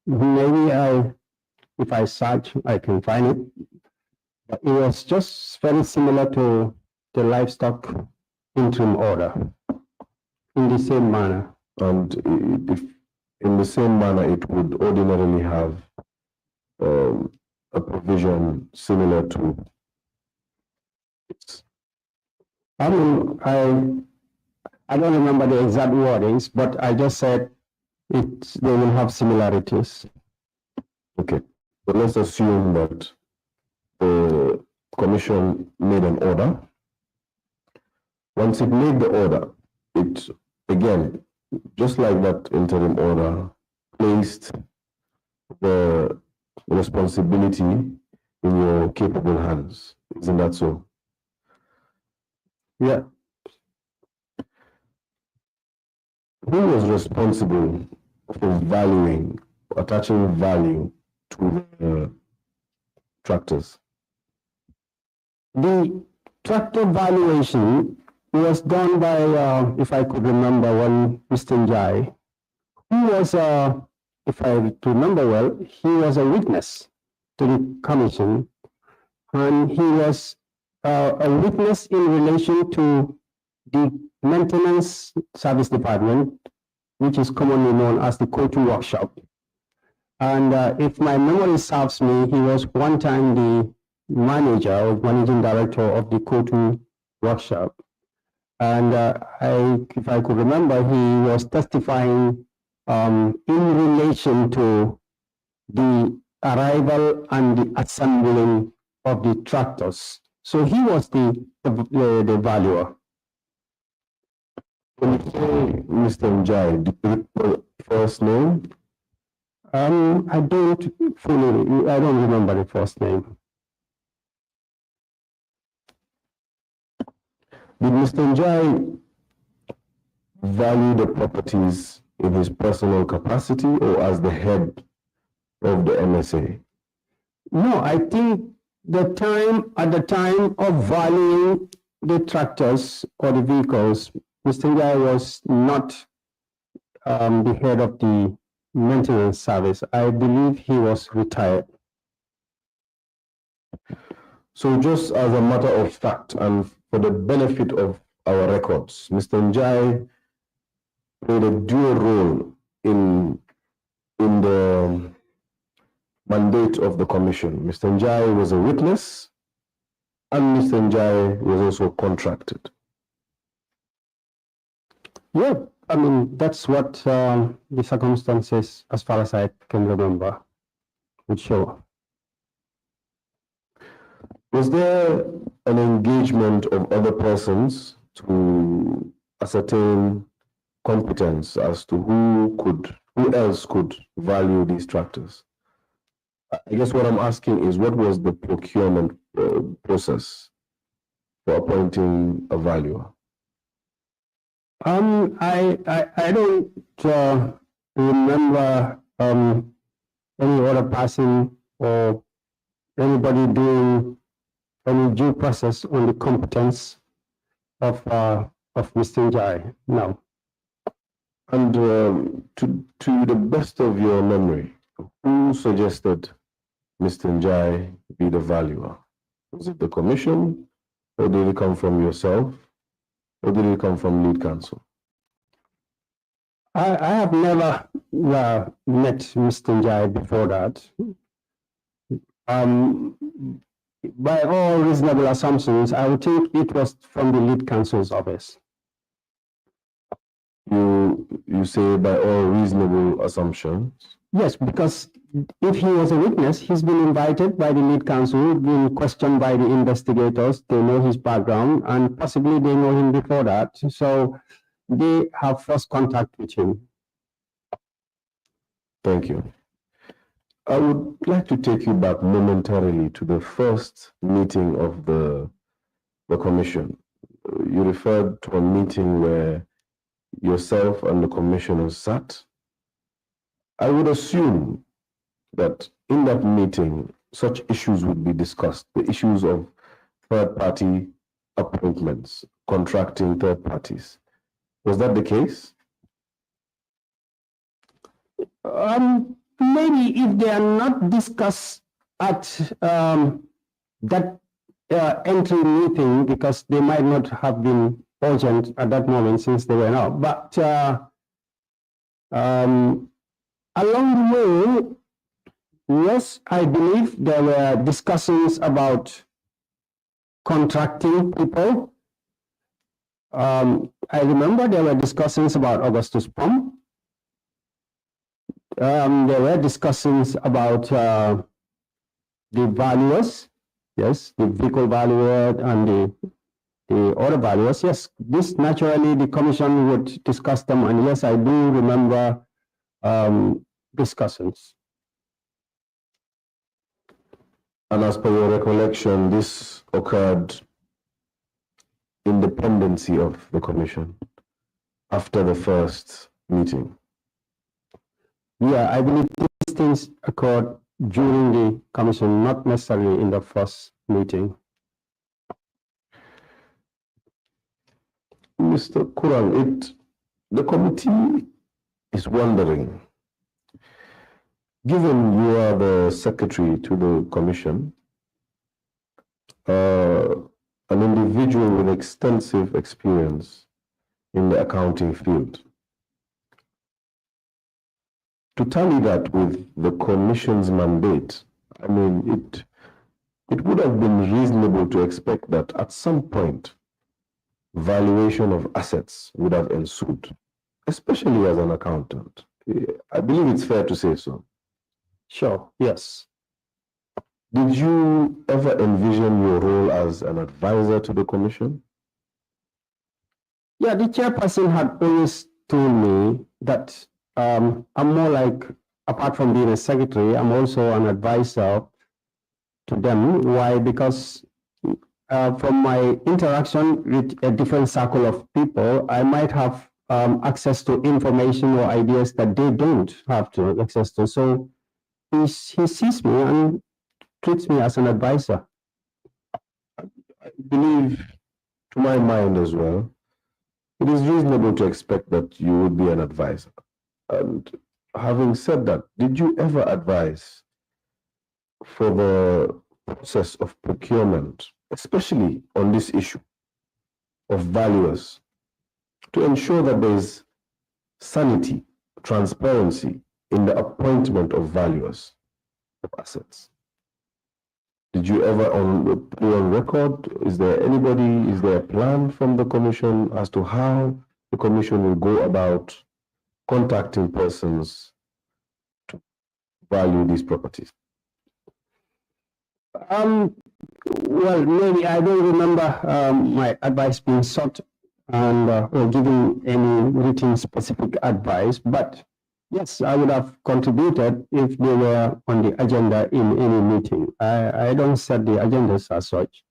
S1: maybe if I search, I can find it. But it was just very similar to the livestock interim order in the same manner.
S2: And if in the same manner, it would ordinarily have a provision similar to its.
S1: I mean, I don't remember the exact wordings, but I just said they will have similarities.
S2: Okay, but let's assume that the commission made an order. Once it made the order, it again, just like that interim order, placed the responsibility in your capable hands. Isn't that so?
S1: Yeah.
S2: Who was responsible for valuing, attaching value to the tractors?
S1: The tractor valuation was done by, if I could remember, one Mr. Njai, who was, if I remember well, he was a witness to the commission, and he was a witness in relation to the maintenance service department, which is commonly known as the coaching workshop. And if my memory serves me, he was one time the manager or managing director of the coaching workshop. And if I could remember, he was testifying in relation to the arrival and the assembling of the tractors. So he was the valuer.
S2: When you say Mr. Njai, do you recall first name?
S1: I don't remember the first name.
S2: Did Mr. Njai value the properties in his personal capacity or as the head of the MSA?
S1: No, I think at the time of valuing the tractors or the vehicles, Mr. Njai was not the head of the maintenance service. I believe he was retired.
S2: So just as a matter of fact and for the benefit of our records, Mr. Njai played a dual role in the mandate of the commission. Mr. Njai was a witness and Mr. Njai was also contracted.
S1: Yeah, I mean, that's what the circumstances, as far as I can remember, would show.
S2: Was there an engagement of other persons to ascertain competence as to who else could value these tractors? I guess what I'm asking is, what was the procurement process for appointing a valuer?
S1: I don't remember any other person or anybody doing any due process on the competence of Mr. Njai. No.
S2: And to the best of your memory, who suggested Mr. Njai be the valuer? Was it the commission, or did it come from yourself, or did it come from lead counsel?
S1: I have never met Mr. Njai before that. By all reasonable assumptions, I would think it was from the lead counsel's office.
S2: You say by all reasonable assumptions?
S1: Yes, because if he was a witness, he's been invited by the lead counsel, been questioned by the investigators, they know his background, and possibly they know him before that. So they have first contact with him.
S2: Thank you. I would like to take you back momentarily to the first meeting of the commission. You referred to a meeting where yourself and the commissioners sat. I would assume that in that meeting, such issues would be discussed, the issues of third-party appointments, contracting third parties. Was that the case?
S1: Maybe if they are not discussed at that entry meeting, because they might not have been urgent at that moment since they were not. But along the way, yes, I believe there were discussions about contracting people. I remember there were discussions about Augustus Pump. There were discussions about the valuers, yes, the vehicle valuer and the other valuers. Yes, this naturally the commission would discuss them, and yes, I do remember discussions.
S2: And as per your recollection, this occurred in the pendency of the commission after the first meeting?
S1: Yeah, I believe these things occurred during the commission, not necessarily in the first meeting.
S2: Mr. Kurang, the committee is wondering, given you are the secretary to the commission, an individual with extensive experience in the accounting field, to tally that with the commission's mandate, I mean, it would have been reasonable to expect that at some point, valuation of assets would have ensued, especially as an accountant. I believe it's fair to say so.
S1: Sure, yes.
S2: Did you ever envision your role as an advisor to the commission?
S1: Yeah, the chairperson had always told me that I'm more like, apart from being a secretary, I'm also an advisor to them. Why? Because from my interaction with a different circle of people, I might have access to information or ideas that they don't have access to. So he sees me and treats me as an advisor.
S2: I believe, to my mind as well, it is reasonable to expect that you would be an advisor. And having said that, did you ever advise for the process of procurement, especially on this issue of valuers, to ensure that there is sanity, transparency in the appointment of valuers of assets? Did you ever put on record? Is there a plan from the commission as to how the commission will go about contacting persons to value these properties?
S1: Well, maybe I don't remember my advice being sought and or giving any written specific advice, but yes, I would have contributed if they were on the agenda in any meeting. I don't set the agendas as such.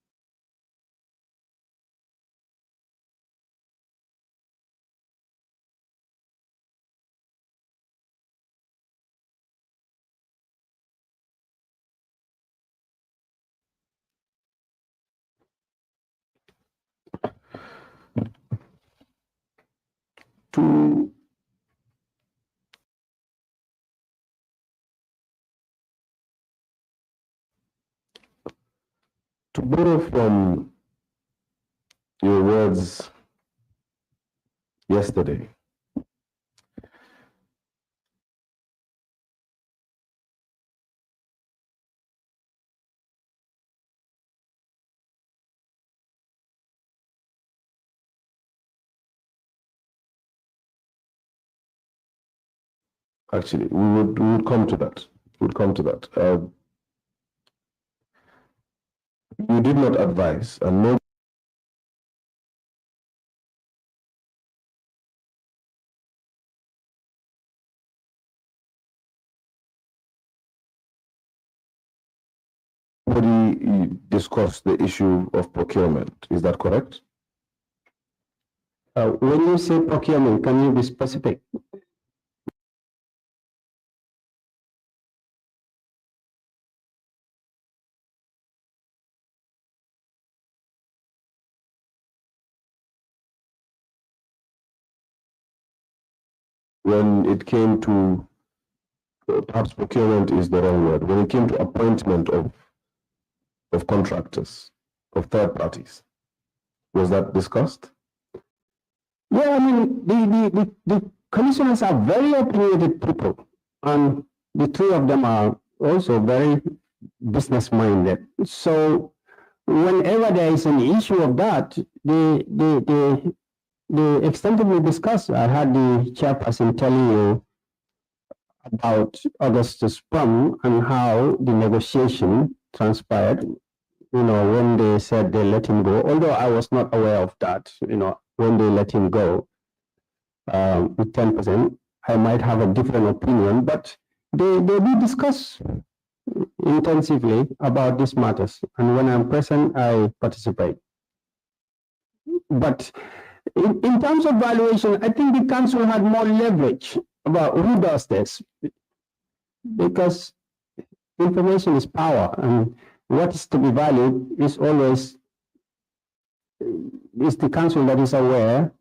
S2: To borrow from your words yesterday, actually, we would come to that. Would come to that. You did not advise, and nobody discussed the issue of procurement. Is that correct?
S1: When you say procurement, can you be specific?
S2: When it came to, perhaps procurement is the wrong word, when it came to appointment of contractors, of third parties, was that discussed?
S1: Yeah, I mean, the commissioners are very opinionated people, and the three of them are also very business minded. So whenever there is an issue of that, they extensively discuss. I had the chairperson telling you about Augustus Plum and how the negotiation transpired. You know, when they said they let him go, although I was not aware of that, you know, when they let him go with 10%, I might have a different opinion, but they do discuss intensively about these matters. And when I'm present, I participate. But in terms of valuation, I think the council had more leverage about who does this, because information is power, and what is to be valued is always is the council that is aware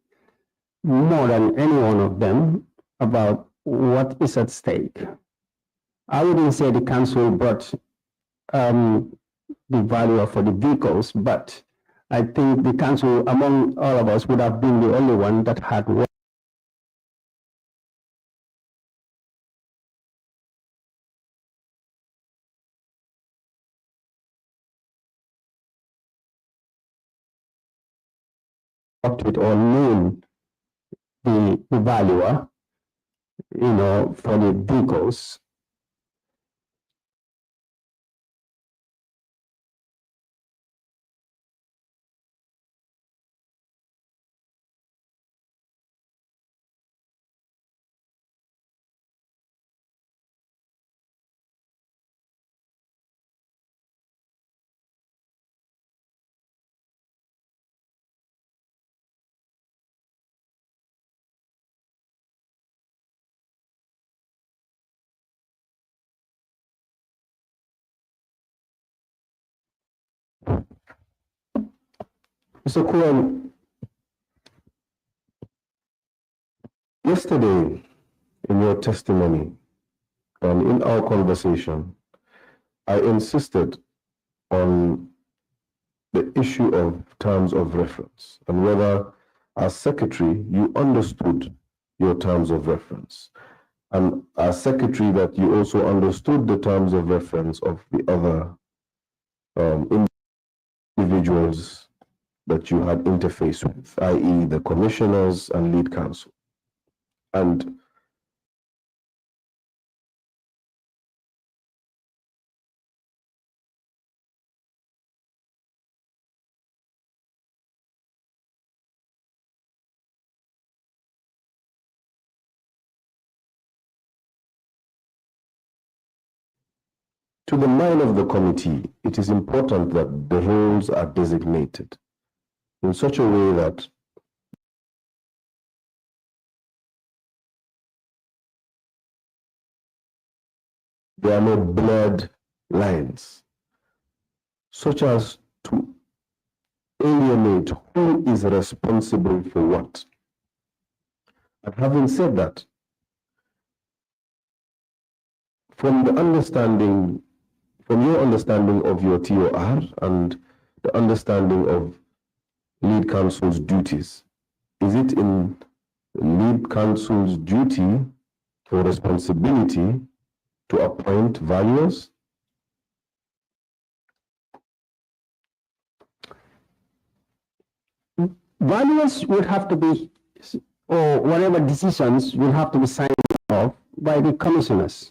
S1: more than any one of them about what is at stake. I wouldn't say the council brought the value for the vehicles, but I think the council, among all of us, would have been the only one that had worked with or known the valuer, you know, for the vehicles. Mr. Kuhn,
S2: Yesterday, in your testimony and in our conversation, I insisted on the issue of terms of reference and whether, as secretary, you understood your terms of reference. And as secretary, that you also understood the terms of reference of the other individuals that you had interfaced with, i.e., the commissioners and lead counsel. And to the mind of the committee, it is important that the roles are designated in such a way that there are no blurred lines, such as to alienate who is responsible for what. And having said that, from your understanding of your TOR and the understanding of lead counsel's duties, is it in lead counsel's duty or responsibility to appoint valuers?
S1: Valuers would have to be, or whatever decisions will have to be signed off by the commissioners.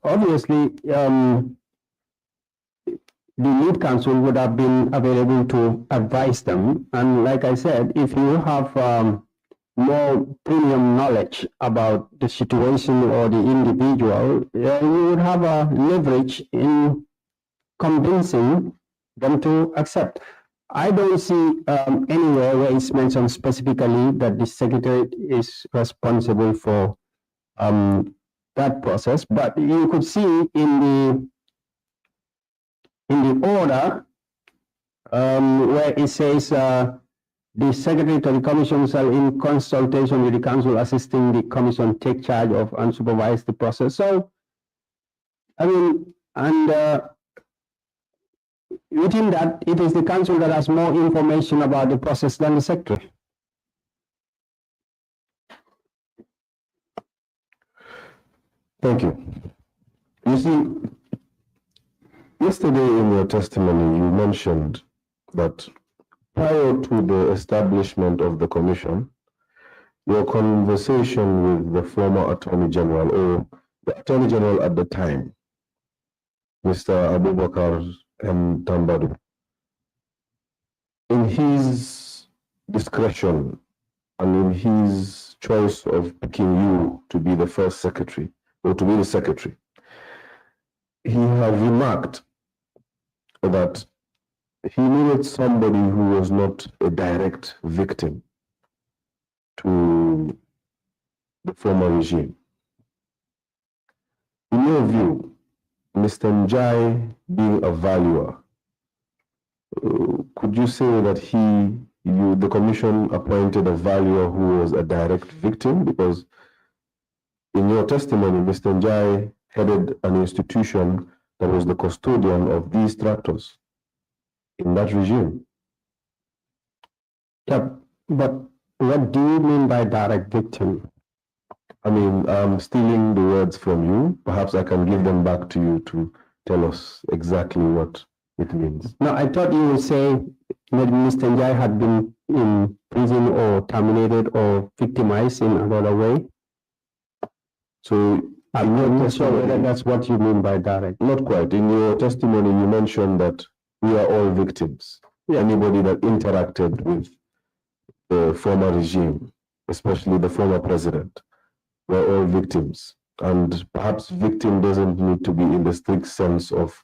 S1: Obviously, the lead counsel would have been available to advise them. And like I said, if you have more premium knowledge about the situation or the individual, you would have a leverage in convincing them to accept. I don't see anywhere where it's mentioned specifically that the secretary is responsible for that process, but you could see in the order where it says the secretary to the commission shall, in consultation with the council assisting the commission, take charge of and supervise the process. So, I mean, and within that, it is the council that has more information about the process than the secretary.
S2: Thank you. You see, yesterday in your testimony, you mentioned that prior to the establishment of the commission, your conversation with the former Attorney General, or the Attorney General at the time, Mr. Abubakar M. Tambadu, in his discretion and in his choice of picking you to be the first secretary, or to be the secretary, he had remarked that he needed somebody who was not a direct victim to the former regime. In your view, Mr. Njai being a valuer, could you say that the commission appointed a valuer who was a direct victim? Because in your testimony, Mr. Njai headed an institution that was the custodian of these tractors in that regime.
S1: Yeah, but what do you mean by direct victim?
S2: I mean, I'm stealing the words from you. Perhaps I can give them back to you to tell us exactly what it means.
S1: No, I thought you would say that Mr. Njai had been in prison or terminated or victimized in another way.
S2: So
S1: I'm not sure whether that's what you mean by direct.
S2: Not quite. In your testimony, you mentioned that we are all victims. Yeah. Anybody that interacted with the former regime, especially the former president, we're all victims. And perhaps victim doesn't need to be in the strict sense of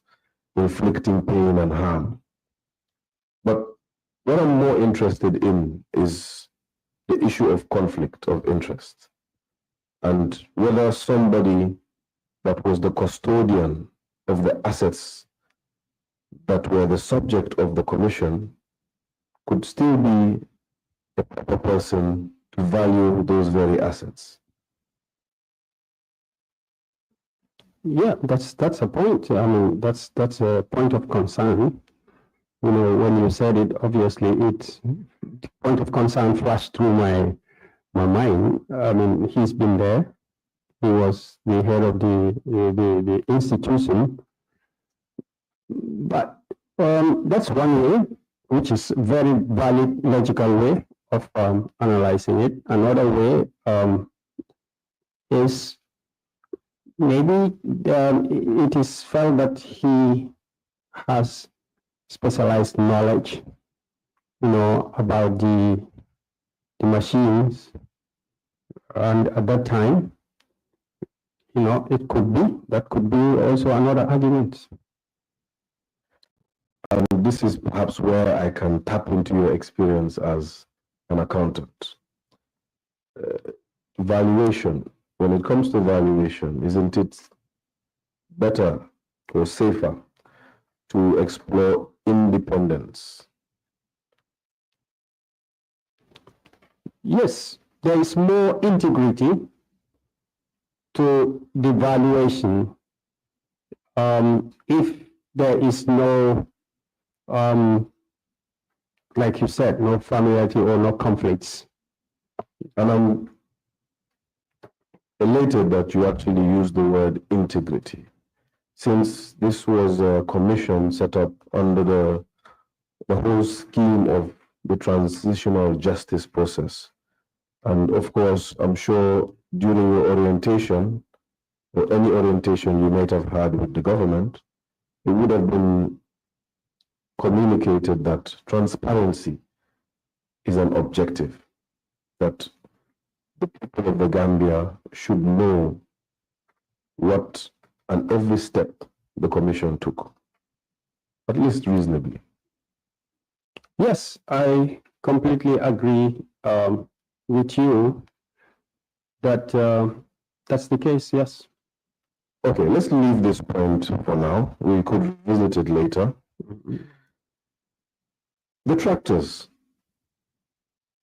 S2: inflicting pain and harm. But what I'm more interested in is the issue of conflict of interest, and whether somebody that was the custodian of the assets that were the subject of the commission could still be a proper person to value those very assets?
S1: Yeah, that's a point. I mean, that's a point of concern. You know, when you said it, obviously, it's point of concern flashed through my mind. I mean, he's been there. He was the head of the institution. But that's one way, which is a very valid, logical way of analyzing it. Another way is maybe it is felt that he has specialized knowledge, you know, about the machines, and at that time, you know, that could be also another argument.
S2: And this is perhaps where I can tap into your experience as an accountant. Valuation, when it comes to valuation, isn't it better or safer to explore independence?
S1: Yes, there is more integrity to the valuation if there is no, like you said, no familiarity or no conflicts.
S2: And I'm elated that you actually used the word integrity, since this was a commission set up under the whole scheme of the transitional justice process. And of course, I'm sure during your orientation, or any orientation you might have had with the government, it would have been communicated that transparency is an objective, that the people of the Gambia should know what and every step the commission took, at least reasonably.
S1: Yes, I completely agree with you that that's the case, yes.
S2: Okay, let's leave this point for now. We could visit it later. The tractors.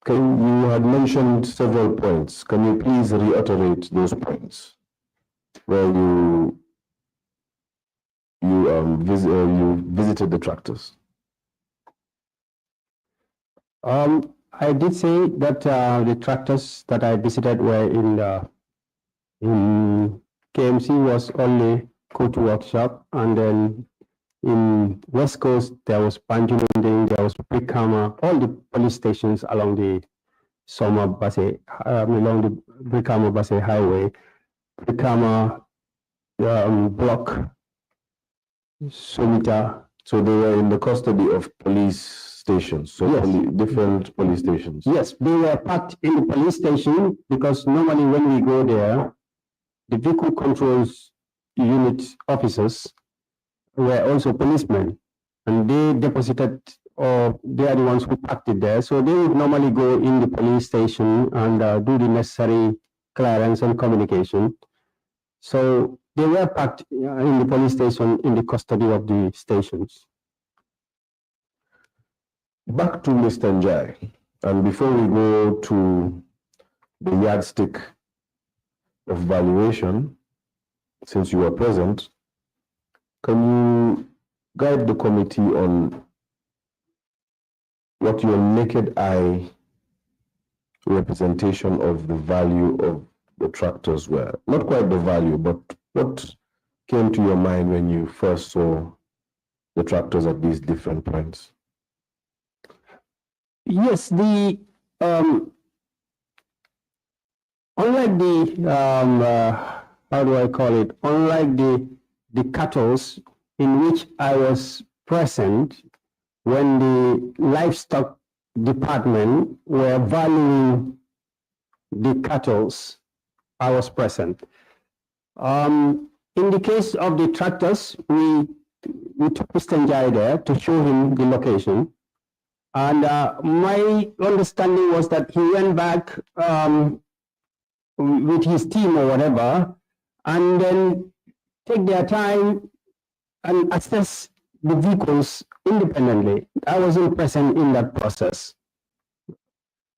S2: You had mentioned several points. Can you please reiterate those points where you visited the tractors?
S1: I did say that the tractors that I visited were in KMC was only Kotu Workshop, and then in West Coast there was Banjulunding, there was Brikama, all the police stations along the Soma Base, along the Brikama Base Highway, Brikama Block, Sumita.
S2: So they were in the custody of police stations, so
S1: Yes.
S2: Different police stations.
S1: Yes, they were parked in the police station because normally when we go there, the vehicle controls unit officers were also policemen, and they deposited, or they are the ones who parked it there. So they would normally go in the police station and do the necessary clearance and communication. So they were parked in the police station in the custody of the stations.
S2: Back to Mr. Njai, and before we go to the yardstick of valuation, since you were present, can you guide the committee on what your naked eye representation of the value of the tractors were? Not quite the value, but what came to your mind when you first saw the tractors at these different points?
S1: Yes, the unlike the how do I call it? Unlike the cattles in which I was present when the livestock department were valuing the cattles, I was present. In the case of the tractors, we took Mr. Njai there to show him the location. And my understanding was that he went back with his team or whatever, and then take their time and assess the vehicles independently. I wasn't present in that process.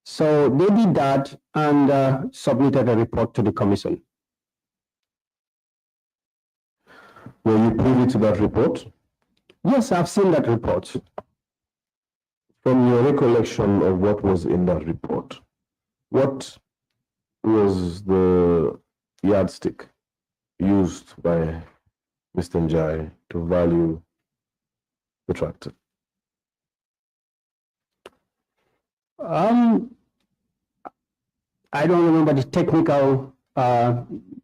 S1: So they did that and submitted a report to the commission.
S2: Were you privy to that report?
S1: Yes, I've seen that report.
S2: From your recollection of what was in that report, what was the yardstick used by Mr. Njai to value the tractor?
S1: I don't remember the technical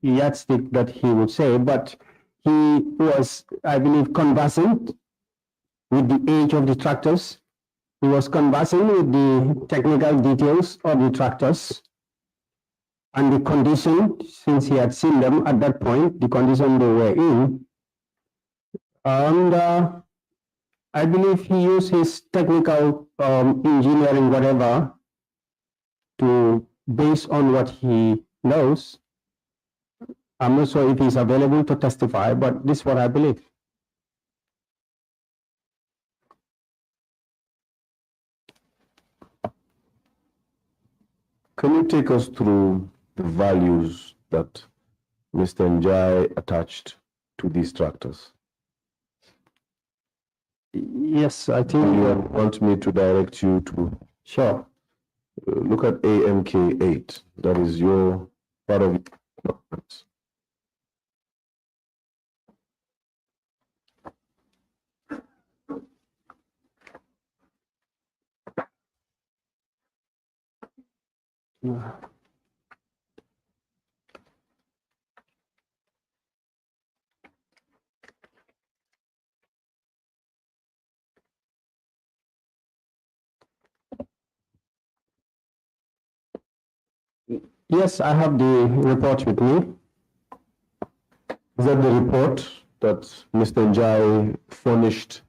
S1: yardstick that he would say, but he was, I believe, conversant with the age of the tractors. He was conversant with the technical details of the tractors and the condition, since he had seen them at that point, the condition they were in. And I believe he used his technical engineering, whatever, to base on what he knows. I'm not sure if he's available to testify, but this is what I believe.
S2: Can you take us through the values that Mr. Njai attached to these tractors?
S1: Yes, I think.
S2: You want me to direct you to?
S1: Sure.
S2: Look at AMK 8. That is your part of it.
S1: Yes, I have the report with me.
S2: Is that the report that Mr. Njai furnished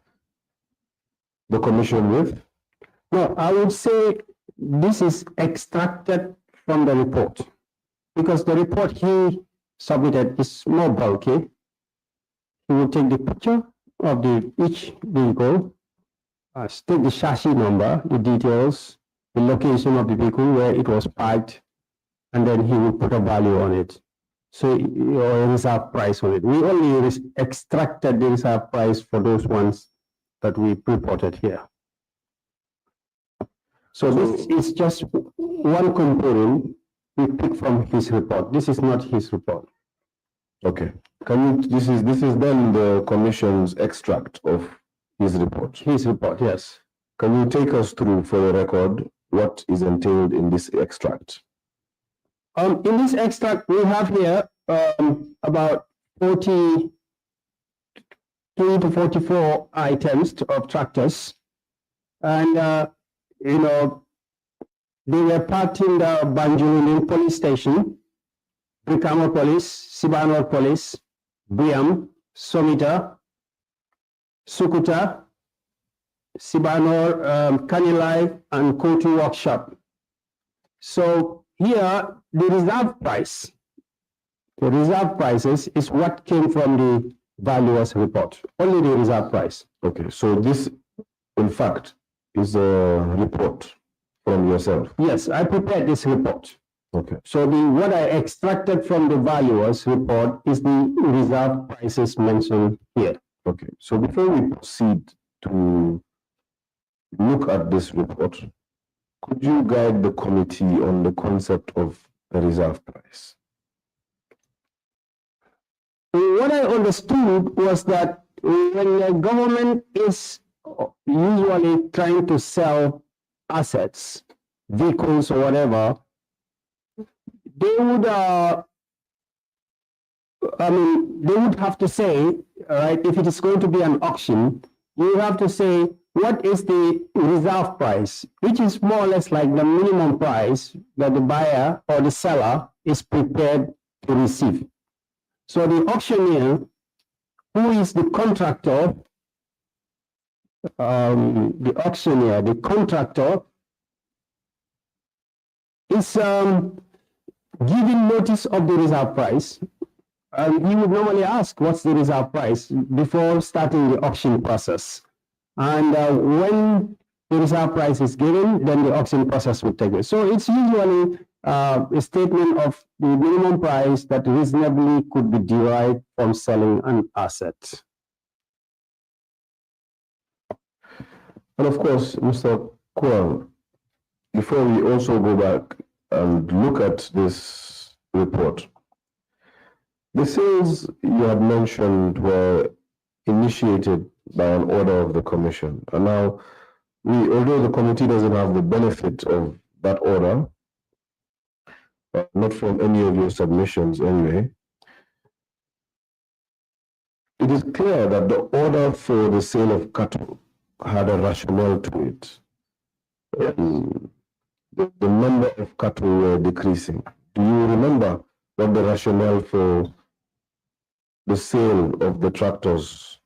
S2: the commission with?
S1: No, I would say this is extracted from the report, because the report he submitted is more bulky. He will take the picture of each vehicle, take the chassis number, the details, the location of the vehicle, where it was parked, and then he will put a value on it. So, or a reserve price on it. We only extracted the reserve price for those ones that we reported here. So this is just one component we picked from his report. This is not his report.
S2: Okay. Can you? This is then the commission's extract of his report.
S1: His report, yes.
S2: Can you take us through, for the record, what is entailed in this extract?
S1: In this extract, we have here about 43 to 44 items of tractors, and you know, they were parked in the Banjulunin police station, Brikama Police, Sibanor Police, Briam, Somita, Sukuta, Sibanor, Kanilai, and Kotu Workshop. So here, the reserve price, the reserve prices is what came from the valuer's report, only the reserve price.
S2: Okay, so this, in fact, is a report from yourself?
S1: Yes, I prepared this report.
S2: Okay.
S1: So what I extracted from the valuer's report is the reserve prices mentioned here.
S2: Okay, so before we proceed to look at this report, could you guide the committee on the concept of a reserve price?
S1: What I understood was that when the government is usually trying to sell assets, vehicles or whatever, they would, they would have to say, right, if it is going to be an auction, you have to say, what is the reserve price, which is more or less like the minimum price that the buyer or the seller is prepared to receive. So the auctioneer, who is the contractor, the contractor is giving notice of the reserve price. He would normally ask, what's the reserve price before starting the auction process? And when the reserve price is given, then the auction process will take place. So it's usually a statement of the minimum price that reasonably could be derived from selling an asset.
S2: And of course, Mr. Kwang, before we also go back and look at this report, the sales you had mentioned were initiated by an order of the commission. And now, although the committee doesn't have the benefit of that order, not from any of your submissions anyway, it is clear that the order for the sale of cattle had a rationale to it. The number of cattle were decreasing. Do you remember what the rationale for the sale of the tractors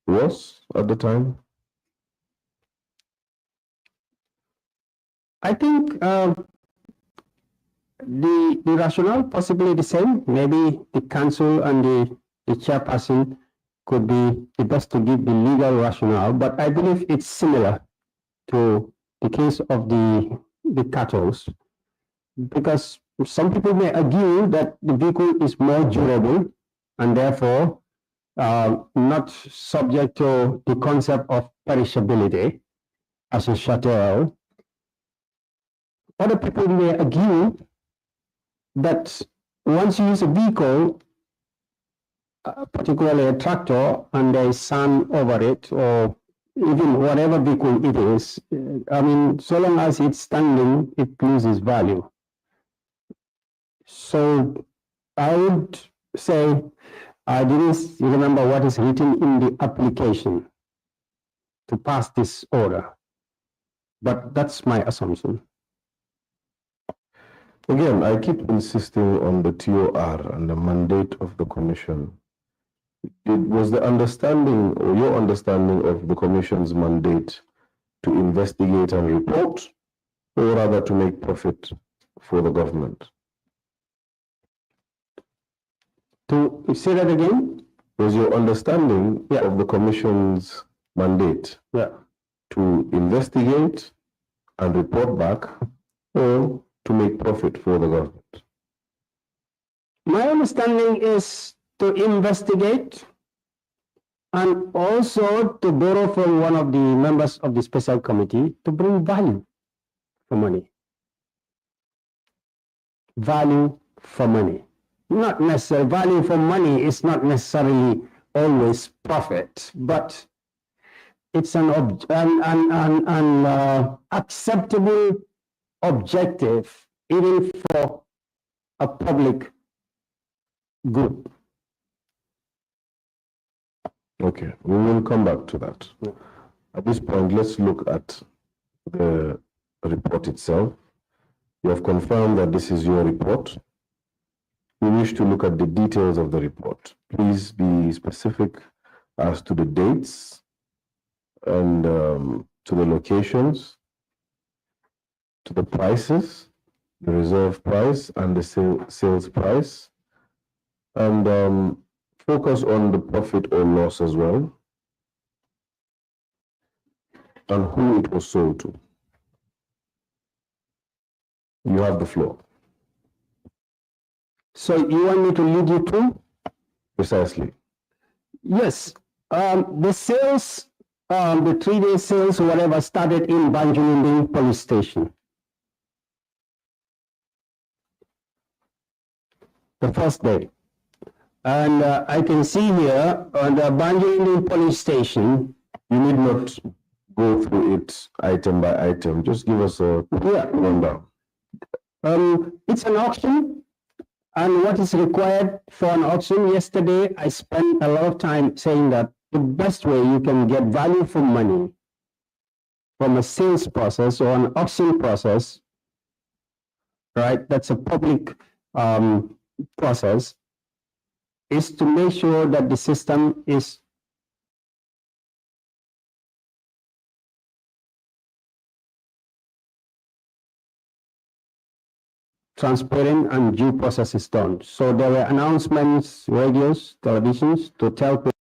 S2: was at the time?
S1: I think the rationale possibly the same. Maybe the council and the chairperson could be the best to give the legal rationale, but I believe it's similar to the case of the cattle, because some people may argue that the vehicle is more durable and therefore not subject to the concept of perishability as a chattel. Other people may argue that once you use a vehicle, particularly a tractor, and there is sand over it, or even whatever vehicle it is, I mean, so long as it's standing, it loses value. So I would say I didn't remember what is written in the application to pass this order, but that's my assumption.
S2: Again, I keep insisting on the TOR and the mandate of the commission. Was the understanding or your understanding of the commission's mandate to investigate and report, or rather to make profit for the government?
S1: To say that again?
S2: Was your understanding of the commission's mandate to investigate and report back, or to make profit for the government?
S1: My understanding is to investigate and also to borrow from one of the members of the special committee to bring value for money. Value for money. Not necessarily, value for money is not necessarily always profit, but it's an acceptable objective even for a public good.
S2: Okay, we will come back to that.
S1: Yeah.
S2: At this point, let's look at the report itself. You have confirmed that this is your report. We wish to look at the details of the report. Please be specific as to the dates and to the locations, to the prices, the reserve price and the sales price, and focus on the profit or loss as well, and who it was sold to. You have the floor.
S1: So you want me to lead you through?
S2: Precisely.
S1: Yes. The sales, the 3-day sales, whatever, started in Banjulinding police station. The first day. And I can see here on the Banjulinding police station.
S2: You need not go through it item by item. Just give us a rundown.
S1: It's an auction. And what is required for an auction? Yesterday, I spent a lot of time saying that the best way you can get value for money from a sales process or an auction process, right? That's a public process, is to make sure that the system is transparent and due process is done. So there were announcements, radios, televisions to tell people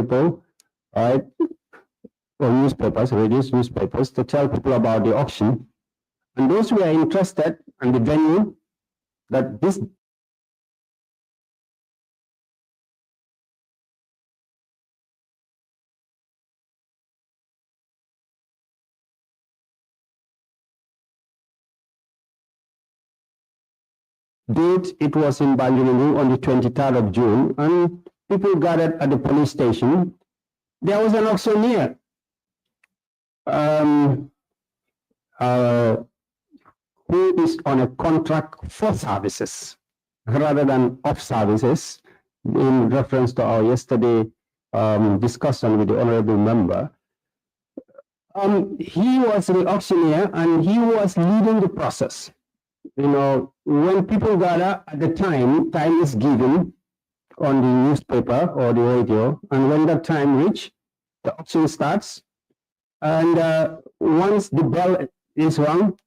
S1: people, right, or newspapers, radios, newspapers, to tell people about the auction. And those who are interested in the venue, that this date, it was in Banjulu on the 23rd of June, and people gathered at the police station. There was an auctioneer who is on a contract for services rather than of services, in reference to our yesterday discussion with the honorable member. He was the auctioneer and he was leading the process. You know, when people gather at the time is given on the newspaper or the radio, and when that time reach, the auction starts. And once the bell is rung,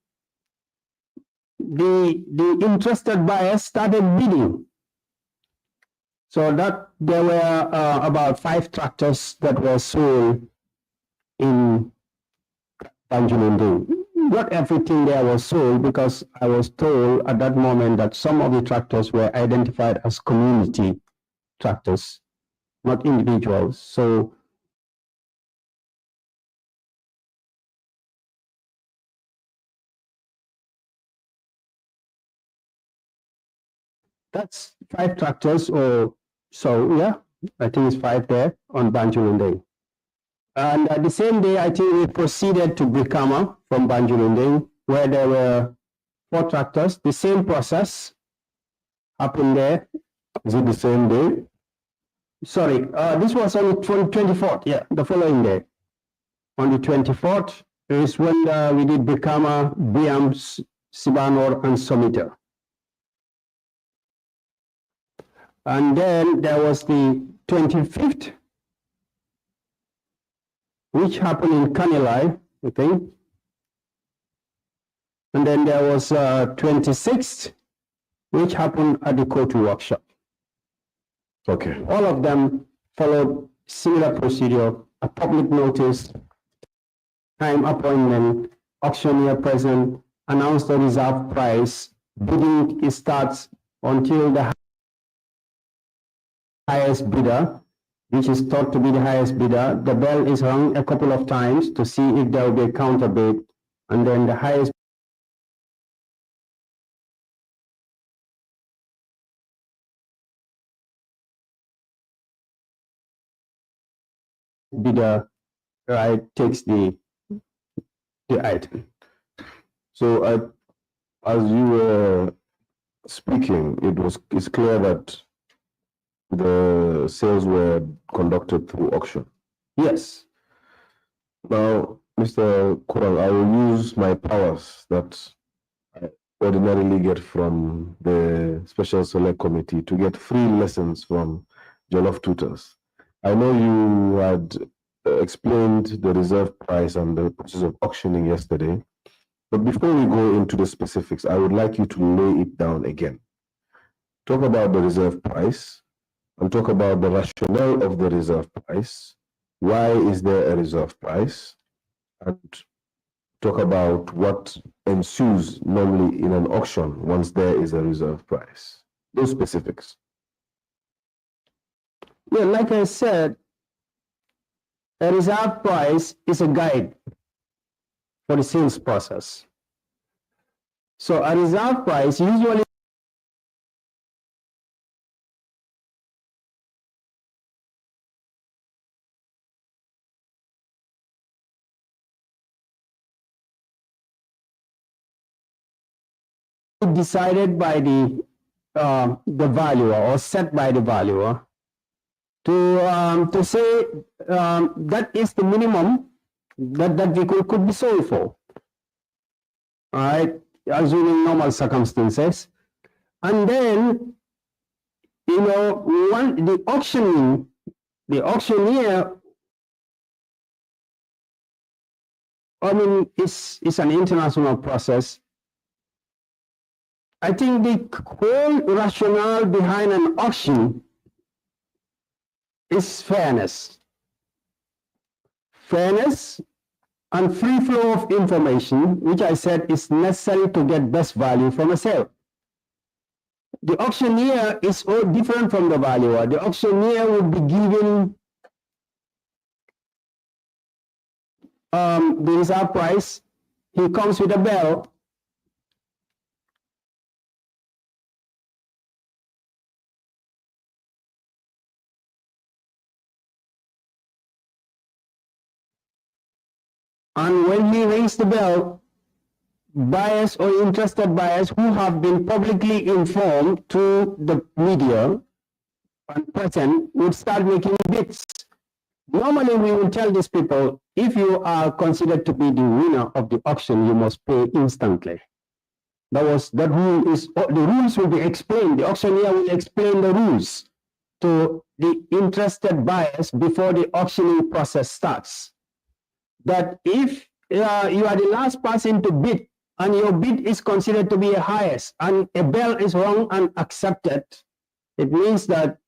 S1: the interested buyers started bidding. So that there were about 5 tractors that were sold in Banjulu. Not everything there was sold, because I was told at that moment that some of the tractors were identified as community tractors, not individuals. So that's 5 tractors, or so, yeah, I think it's 5 there on Banjulu. And the same day, I think we proceeded to Brikama from Banjulu, where there were 4 tractors. The same process happened there.
S2: Is it the same day?
S1: Sorry, this was on the 24th, yeah, the following day. On the 24th is when we did Brikama, Biam, Sibanor, and Somita. And then there was the 25th, which happened in Kanilai, I think. And then there was 26th, which happened at the Kotu workshop.
S2: Okay.
S1: All of them followed similar procedure: a public notice, time appointment, auctioneer present, announce the reserve price, bidding starts until the highest bidder, which is thought to be the highest bidder. The bell is rung a couple of times to see if there will be a counter bid, and then the highest bidder, right, takes the item.
S2: So as you were speaking, it's clear that the sales were conducted through auction.
S1: Yes.
S2: Now, Mr. Kurang, I will use my powers that I ordinarily get from the Special Select Committee to get free lessons from Jollof tutors. I know you had explained the reserve price and the process of auctioning yesterday, but before we go into the specifics, I would like you to lay it down again. Talk about the reserve price and talk about the rationale of the reserve price. Why is there a reserve price? And talk about what ensues normally in an auction once there is a reserve price. Those specifics.
S1: Yeah, like I said, a reserve price is a guide for the sales process. So a reserve price usually decided by the valuer, or set by the valuer, to say that is the minimum that that vehicle could be sold for. All right, assuming normal circumstances. And then, you know, the auctioneer, I mean, it's an international process. I think the whole rationale behind an auction is fairness. fairness, and free flow of information, which I said is necessary to get best value from a sale. The auctioneer is all different from the valuer. The auctioneer would be given the reserve price. He comes with a bell. And when he rings the bell, buyers or interested buyers who have been publicly informed to the media and present would start making bids. Normally, we will tell these people, if you are considered to be the winner of the auction, you must pay instantly. That rule is, the rules will be explained. The auctioneer will explain the rules to the interested buyers before the auctioning process starts. That if you are the last person to bid and your bid is considered to be a highest and a bell is wrong and accepted, it means that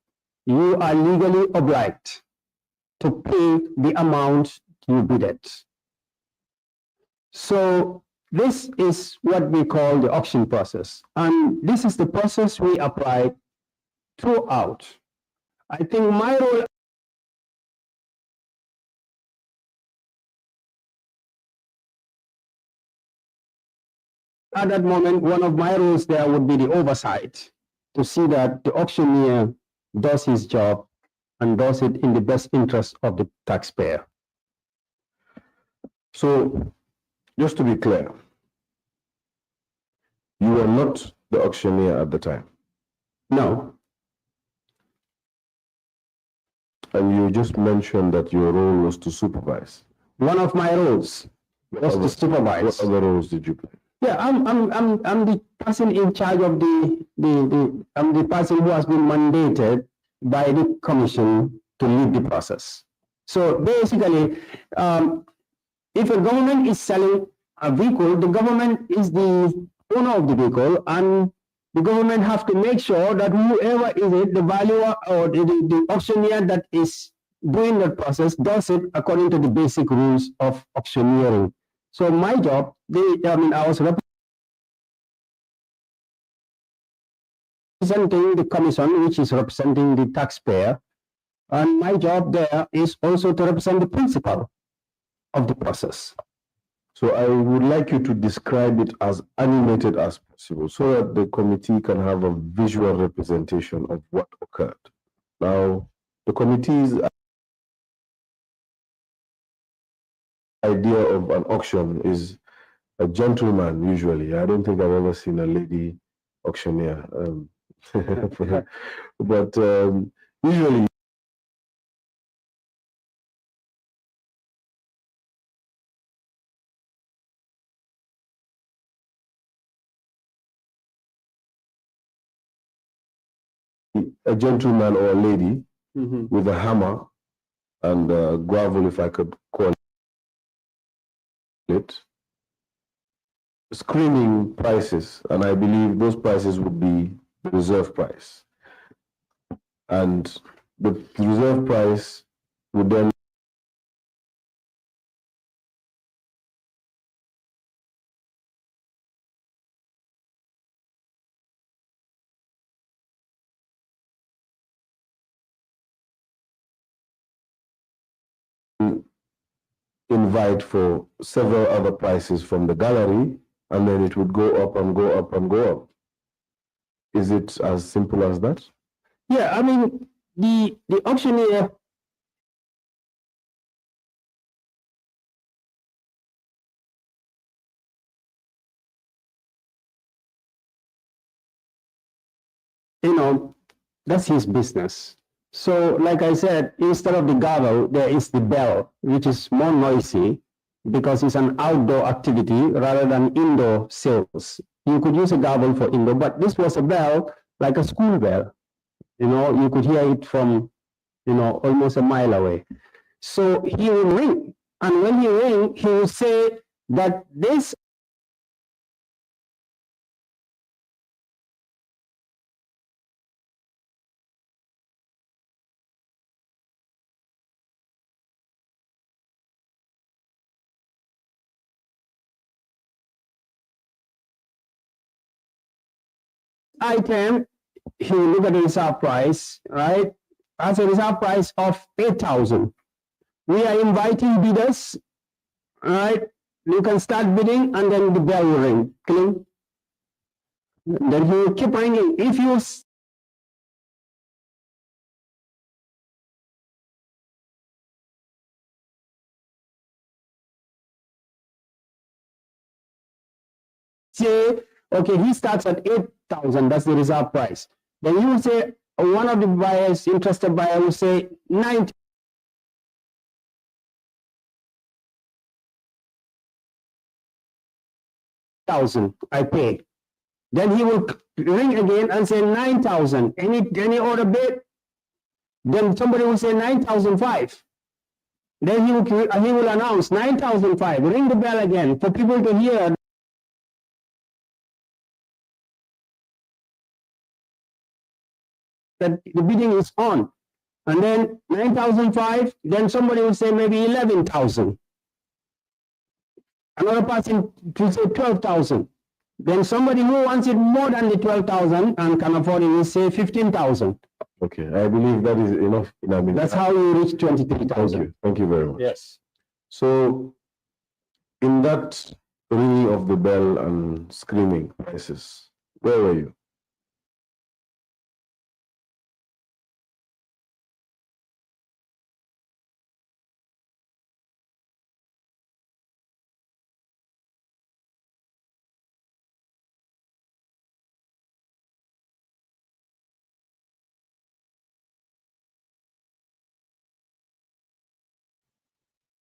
S1: you are legally obliged to pay the amount you bidded. So this is what we call the auction process. And this is the process we apply throughout. I think my role at that moment, one of my roles there would be the oversight to see that the auctioneer does his job and does it in the best interest of the taxpayer.
S2: So, just to be clear, you were not the auctioneer at the time.
S1: No.
S2: And you just mentioned that your role was to supervise.
S1: One of my roles was to supervise.
S2: What other roles did you play?
S1: Yeah, I'm the person in charge of I'm the person who has been mandated by the commission to lead the process. So basically, if a government is selling a vehicle, the government is the owner of the vehicle, and the government have to make sure that whoever is it, the valuer or the auctioneer that is doing that process, does it according to the basic rules of auctioneering. So my job, I was representing the commission, which is representing the taxpayer, and my job there is also to represent the principal of the process.
S2: So I would like you to describe it as animated as possible so that the committee can have a visual representation of what occurred. Now, the committee's idea of an auction is a gentleman, usually. I don't think I've ever seen a lady auctioneer. But usually, a gentleman or a lady with a hammer and gravel, if I could call it, screening prices, and I believe those prices would be the reserve price. And the reserve price would then invite for several other prices from the gallery, and then it would go up and go up and go up. Is it as simple as that?
S1: Yeah, I mean, the auctioneer that's his business. So, like I said, instead of the gavel, there is the bell, which is more noisy because it's an outdoor activity rather than indoor sales. You could use a gavel for indoor, but this was a bell, like a school bell. You could hear it from, almost a mile away. So he will ring. And when he ring, he will say that this item, he will look at the reserve price, right? As a reserve price of 8,000. We are inviting bidders, right? You can start bidding and then the bell will ring. Clean. Then he will keep ringing. If you say, okay, he starts at 8,000, that's the reserve price. Then you will say, one of the buyers, interested buyer will say 9,000, I pay. Then he will ring again and say 9,000. Any other bid? Then somebody will say 9,005. Then he will announce 9,005. Ring the bell again for people to hear that the bidding is on. And then 9,005, then somebody will say maybe 11,000. Another person will say 12,000. Then somebody who wants it more than the 12,000 and can afford it will say 15,000.
S2: Okay, I believe that is enough in a minute.
S1: That's how you reach 23,000.
S2: Thank you very much.
S1: Yes.
S2: So, in that ringing of the bell and screaming prices, where were you?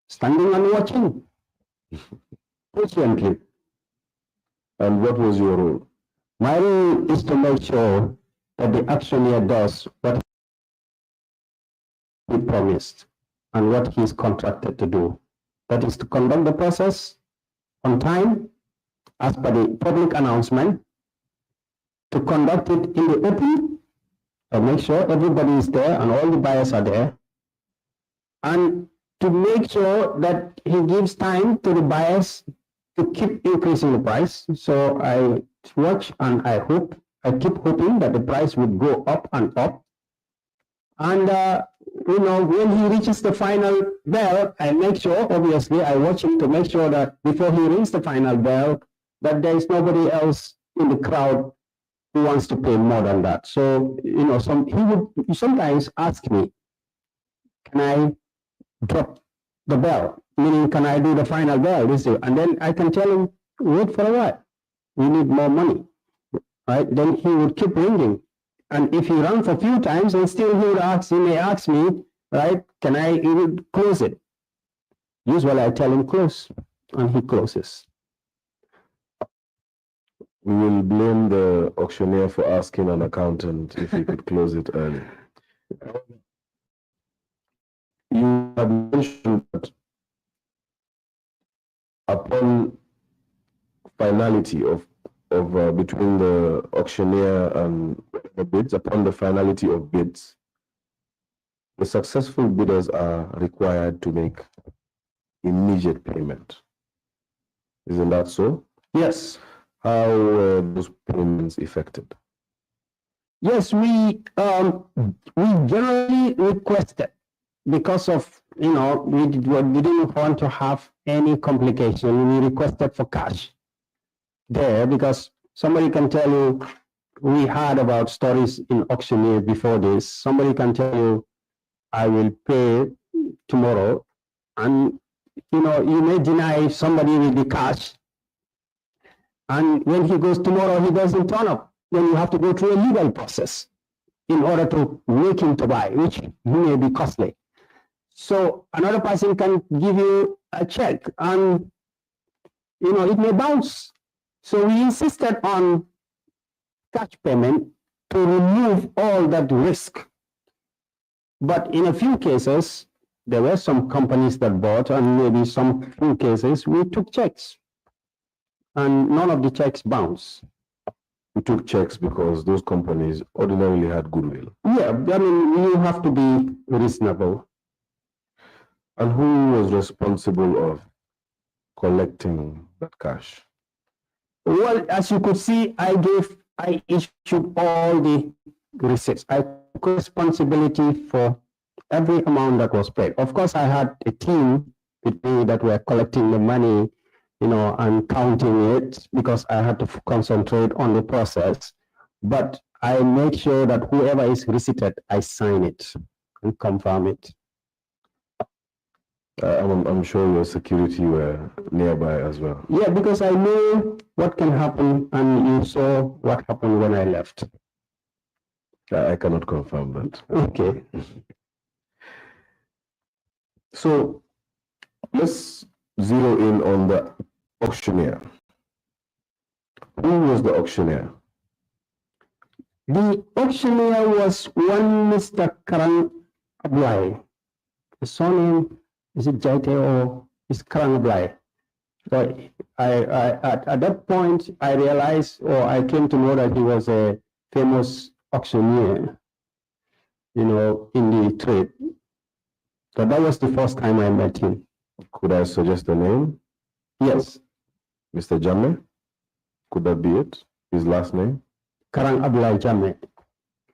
S1: Standing and watching. Patiently.
S2: And what was your role?
S1: My role is to make sure that the auctioneer does what he promised and what he is contracted to do. That is to conduct the process on time, as per the public announcement, to conduct it in the open, and make sure everybody is there and all the buyers are there, and to make sure that he gives time to the buyers to keep increasing the price. So I watch and I keep hoping that the price would go up and up. And, when he reaches the final bell, I make sure, obviously, I watch him to make sure that before he rings the final bell, that there is nobody else in the crowd who wants to pay more than that. So, he would sometimes ask me, can I drop the bell? Meaning, can I do the final bell? And then I can tell him, wait for a while. We need more money, right? Then he would keep ringing. And if he rang for a few times, and still he may ask me, right, can I even close it? Usually I tell him close, and he closes.
S2: We will blame the auctioneer for asking an accountant if he could close it early. You have mentioned that upon finality of between the auctioneer and the bids, upon the finality of bids, the successful bidders are required to make immediate payment. Isn't that so?
S1: Yes.
S2: How were those payments effected?
S1: Yes, we generally requested, because of, we didn't want to have any complication. We requested for cash there, because somebody can tell you, we heard about stories in auctioneer before this. Somebody can tell you, I will pay tomorrow, and you may deny somebody with the cash, and when he goes tomorrow, he doesn't turn up. Then you have to go through a legal process in order to make him to buy, which may be costly. So another person can give you a check, and it may bounce. So we insisted on cash payment to remove all that risk. But in a few cases, there were some companies that bought, and maybe some few cases we took checks, and none of the checks bounced.
S2: We took checks because those companies ordinarily had goodwill.
S1: Yeah, you have to be reasonable.
S2: And who was responsible of collecting that cash?
S1: Well, as you could see, I gave I issued all the receipts. I took responsibility for every amount that was paid. Of course, I had a team with me that were collecting the money, and counting it because I had to concentrate on the process. But I make sure that whoever is receipted, I sign it and confirm it.
S2: I'm sure your security were nearby as well.
S1: Yeah, because I knew what can happen, and you saw what happened when I left.
S2: I cannot confirm that.
S1: Okay.
S2: So let's zero in on the auctioneer. Who was the auctioneer?
S1: The auctioneer was one Mr. Karang Ablai. The surname, is it Jaite or is Karang Ablai? So at that point, I realized, or I came to know that he was a famous auctioneer, in the trade. So that was the first time I met him.
S2: Could I suggest a name?
S1: Yes.
S2: Mr. Janneh? Could that be it? His last name?
S1: Karang Ablai Janneh.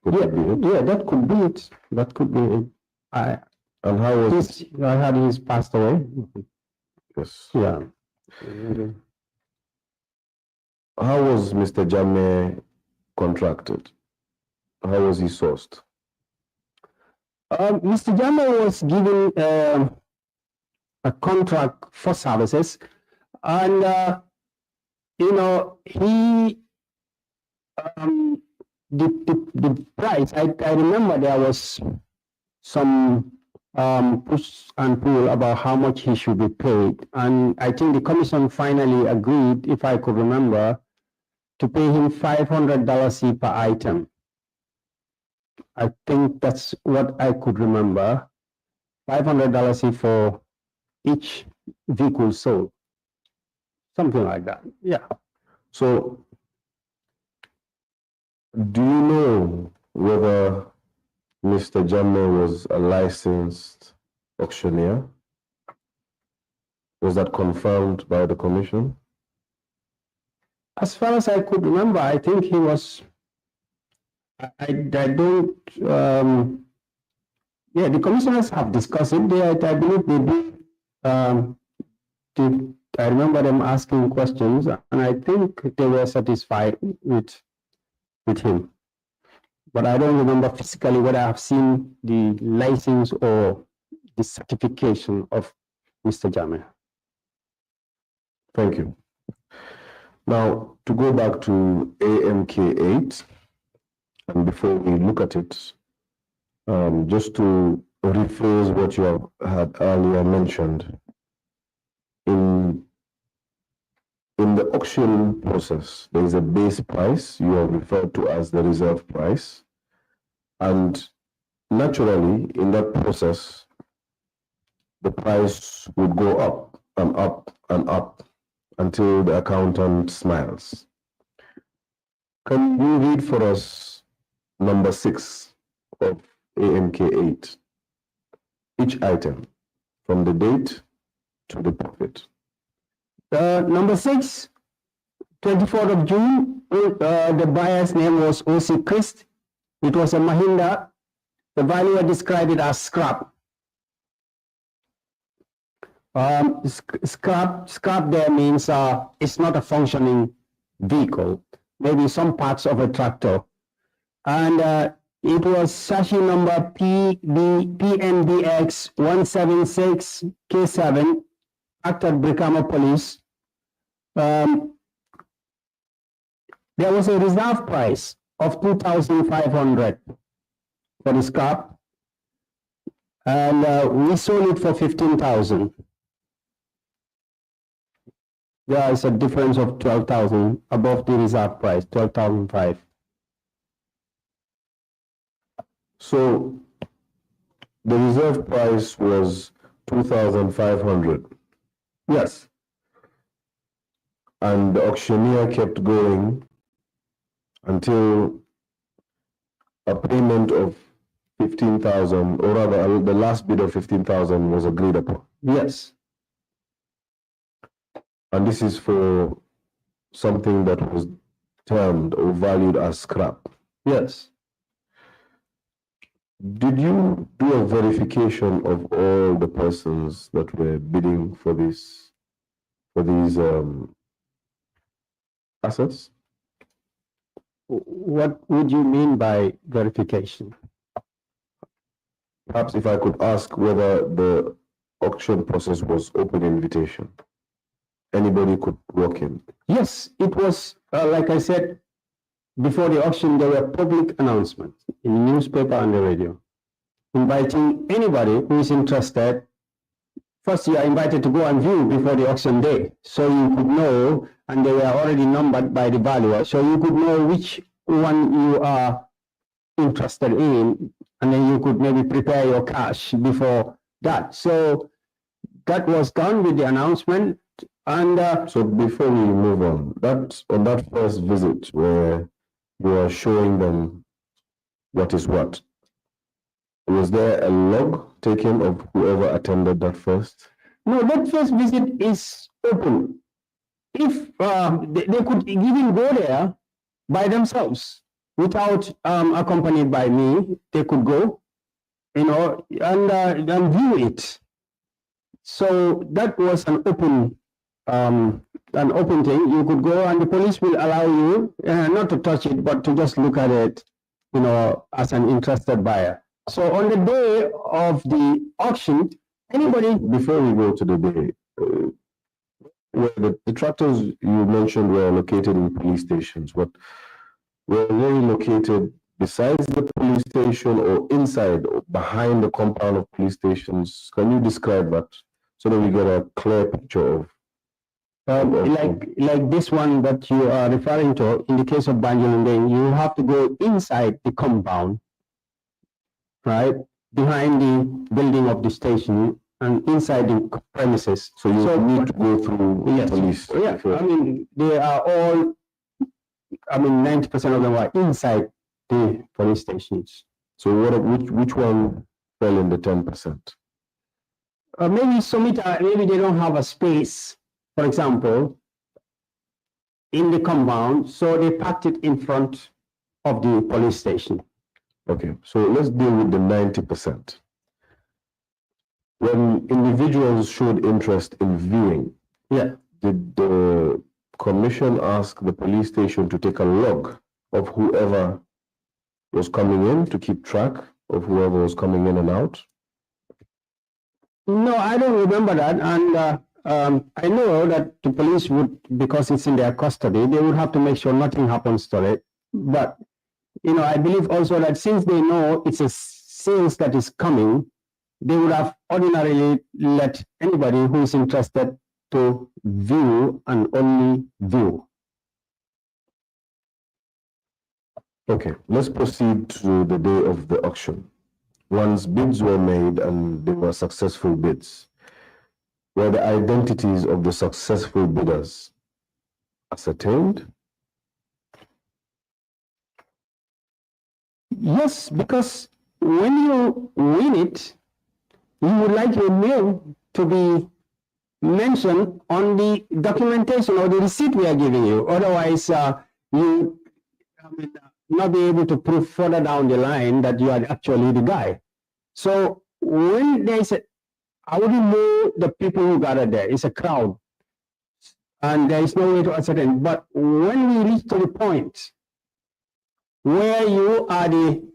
S2: Could that be it?
S1: Yeah, that could be it. That could be it.
S2: And how was
S1: I heard he's passed away.
S2: Yes.
S1: Yeah.
S2: How was Mr. Janneh contracted? How was he sourced?
S1: Mr. Janneh was given a contract for services, and he the price. I remember there was some push and pull about how much he should be paid, and I think the commission finally agreed, if I could remember, to pay him $500 per item. I think that's what I could remember. $500 for each vehicle sold. Something like that. Yeah.
S2: So, do you know whether Mr. Janneh was a licensed auctioneer? Was that confirmed by the commission?
S1: As far as I could remember, I think he was. I don't. Yeah, the commissioners have discussed it. I believe they did. I remember them asking questions, and I think they were satisfied with him. But I don't remember physically whether I've seen the license or the certification of Mr. Janneh.
S2: Thank you. Now, to go back to AMK8, and before we look at it, just to rephrase what you had earlier mentioned, in the auction process, there is a base price you have referred to as the reserve price. And naturally, in that process, the price would go up and up and up until the accountant smiles. Can you read for us number 6 of AMK8? Each item, from the date to the profit.
S1: Number 6, 24th of June, the buyer's name was O.C. Christ. It was a Mahindra. The valuer described it as scrap. Scrap there means it's not a functioning vehicle, maybe some parts of a tractor. And it was chassis number PNBX 176K7, act at Brikama Police. There was a reserve price of 2,500 for the scrap, and we sold it for 15,000. There is a difference of 12,000 above the reserve price, 12,500.
S2: So the reserve price was 2,500.
S1: Yes.
S2: And the auctioneer kept going until a payment of 15,000, or rather the last bid of 15,000 was agreed upon.
S1: Yes.
S2: And this is for something that was termed or valued as scrap.
S1: Yes.
S2: Did you do a verification of all the persons that were bidding for these assets?
S1: What would you mean by verification?
S2: Perhaps if I could ask whether the auction process was open invitation. Anybody could walk in.
S1: Yes, it was, like I said, before the auction, there were public announcements in the newspaper and the radio, inviting anybody who is interested. First, you are invited to go and view before the auction day, so you could know, and they were already numbered by the valuer, so you could know which one you are interested in, and then you could maybe prepare your cash before that. So that was done with the announcement. And
S2: so before we move on, on that first visit where you are showing them what is what, was there a log taken of whoever attended that first?
S1: No, that first visit is open. If they could even go there by themselves without accompanied by me, they could go, and view it. So that was an open thing. You could go, and the police will allow you not to touch it, but to just look at it, as an interested buyer. So on the day of the auction, anybody.
S2: Before we go to the day, where the tractors you mentioned were located in police stations, what were they located besides the police station or inside or behind the compound of police stations? Can you describe that so that we get a clear picture of?
S1: Like this one that you are referring to, in the case of Banjul, you have to go inside the compound, right, behind the building of the station and inside the premises.
S2: So you need to go through police.
S1: Yeah, I mean, they are all, 90% of them are inside the police stations.
S2: So which one fell in the 10%?
S1: Maybe maybe they don't have a space, for example, in the compound, so they packed it in front of the police station.
S2: Okay, so let's deal with the 90%. When individuals showed interest in viewing, did the commission ask the police station to take a log of whoever was coming in, to keep track of whoever was coming in and out?
S1: No, I don't remember that. And I know that the police would, because it's in their custody, they would have to make sure nothing happens to it. But, I believe also that since they know it's a sales that is coming, they would have ordinarily let anybody who is interested to view and only view.
S2: Okay, let's proceed to the day of the auction. Once bids were made and they were successful bids, were the identities of the successful bidders ascertained?
S1: Yes, because when you win it, you would like your name to be mentioned on the documentation or the receipt we are giving you. Otherwise, you not be able to prove further down the line that you are actually the guy. So when there is I wouldn't know the people who gathered there. It's a crowd, and there is no way to ascertain. But when we reach to the point where you are the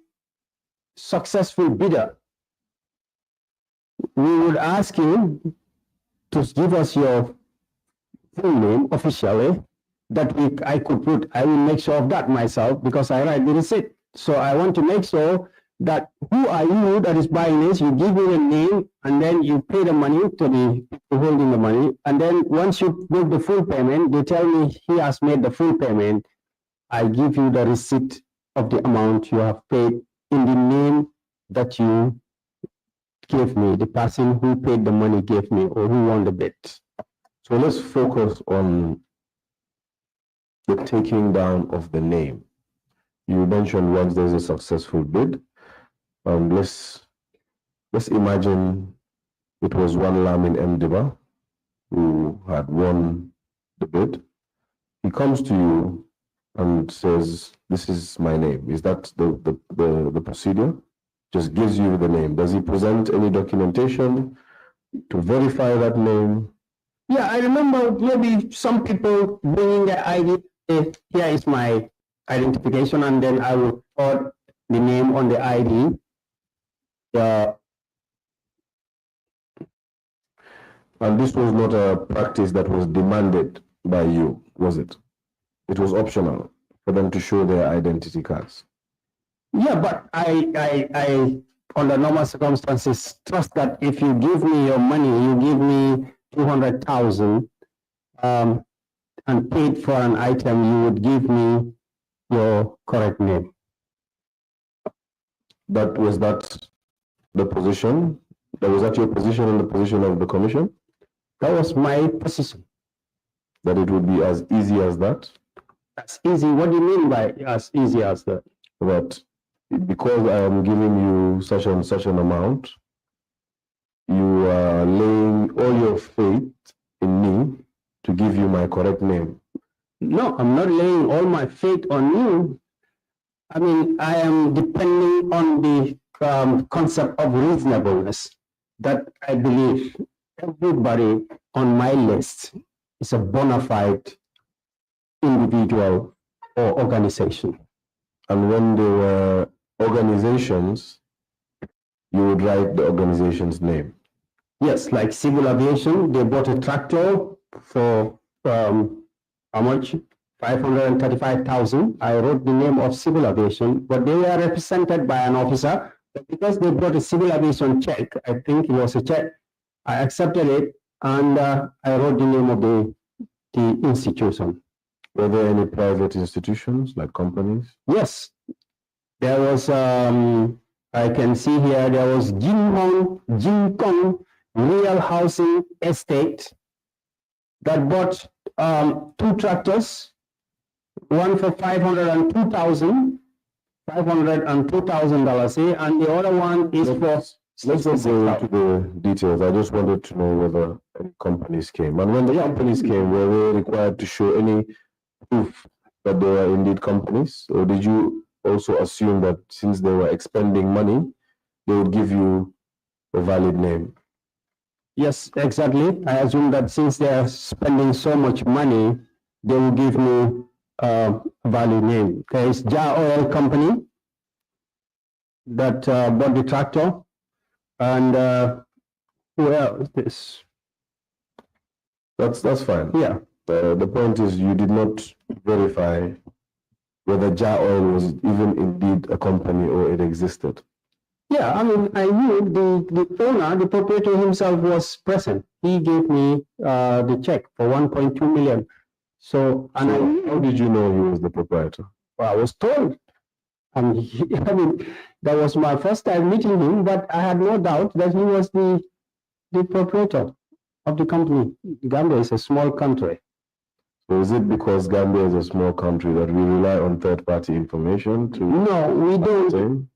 S1: successful bidder, we would ask you to give us your full name officially, that I could put. I will make sure of that myself because I write the receipt. So I want to make sure that who are you that is buying this, you give me the name, and then you pay the money to the people holding the money. And then once you make the full payment, they tell me he has made the full payment. I give you the receipt of the amount you have paid in the name that you gave me, the person who paid the money gave me, or who won the bid.
S2: So let's focus on the taking down of the name. You mentioned once there's a successful bid. Let's imagine it was one Lamin Mdiba who had won the bid. He comes to you and says, "This is my name." Is that the procedure? Just gives you the name. Does he present any documentation to verify that name?
S1: Yeah, I remember maybe some people bringing the ID. Here is my identification, and then I will put the name on the ID.
S2: And this was not a practice that was demanded by you, was it? It was optional for them to show their identity cards.
S1: Yeah, but I, under normal circumstances, trust that if you give me your money, you give me 200,000, and paid for an item, you would give me your correct name.
S2: That was that the position? Was that your position and the position of the commission?
S1: That was my position.
S2: That it would be as easy as that?
S1: As easy? What do you mean by as easy as that?
S2: That because I am giving you such and such an amount, you are laying all your faith in me to give you my correct name.
S1: No, I'm not laying all my faith on you. I mean, I am depending on the concept of reasonableness that I believe everybody on my list is a bona fide individual or organization.
S2: And when they were organizations, you would write the organization's name.
S1: Yes, like civil aviation, they bought a tractor for how much? 535,000. I wrote the name of civil aviation, but they were represented by an officer. But because they brought a civil aviation check, I think it was a check, I accepted it, and I wrote the name of the institution.
S2: Were there any private institutions like companies?
S1: Yes, there was. I can see here there was Jin Kong Real Housing Estate that bought 2 tractors, one for $502,000, $502,000, and the other one is for.
S2: Let's not go into the details. I just wanted to know whether any companies came. And when the companies came, were they required to show any proof that they were indeed companies? Or did you also assume that since they were expending money, they would give you a valid name?
S1: Yes, exactly. I assume that since they are spending so much money, they will give me a valid name. There is Jar Oil Company that bought the tractor. And who else is this?
S2: That's fine.
S1: Yeah.
S2: The point is you did not verify whether Jar Oil was even indeed a company or it existed.
S1: Yeah, I mean, I knew the owner, the proprietor himself was present. He gave me the check for 1.2 million. So
S2: how did you know he was the proprietor?
S1: Well, I was told. And I mean, that was my first time meeting him, but I had no doubt that he was the proprietor of the company. Gambia is a small country.
S2: So is it because Gambia is a small country that we rely on third-party information to?
S1: No, we don't. Obtain?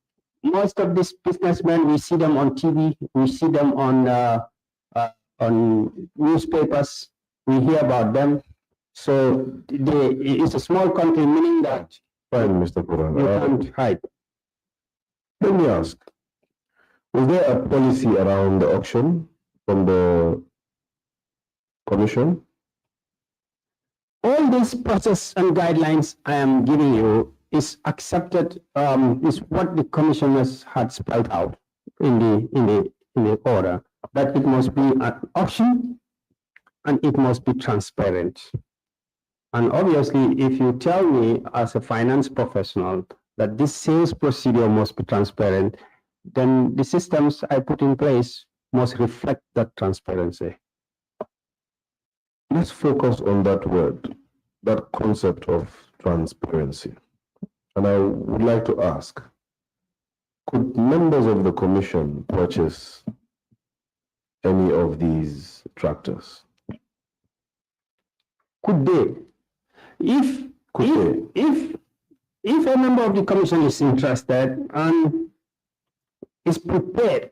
S1: Most of these businessmen, we see them on TV, we see them on newspapers, we hear about them. So it's a small country, meaning that
S2: fine, Mr. Quran.
S1: You can't hide.
S2: Let me ask, was there a policy around the auction from the commission?
S1: All this process and guidelines I am giving you is accepted, is what the commissioners had spelled out in the order, that it must be an auction and it must be transparent. And obviously, if you tell me as a finance professional that this sales procedure must be transparent, then the systems I put in place must reflect that transparency.
S2: Let's focus on that word, that concept of transparency. And I would like to ask, could members of the commission purchase any of these tractors?
S1: Could they? If a member of the commission is interested and is prepared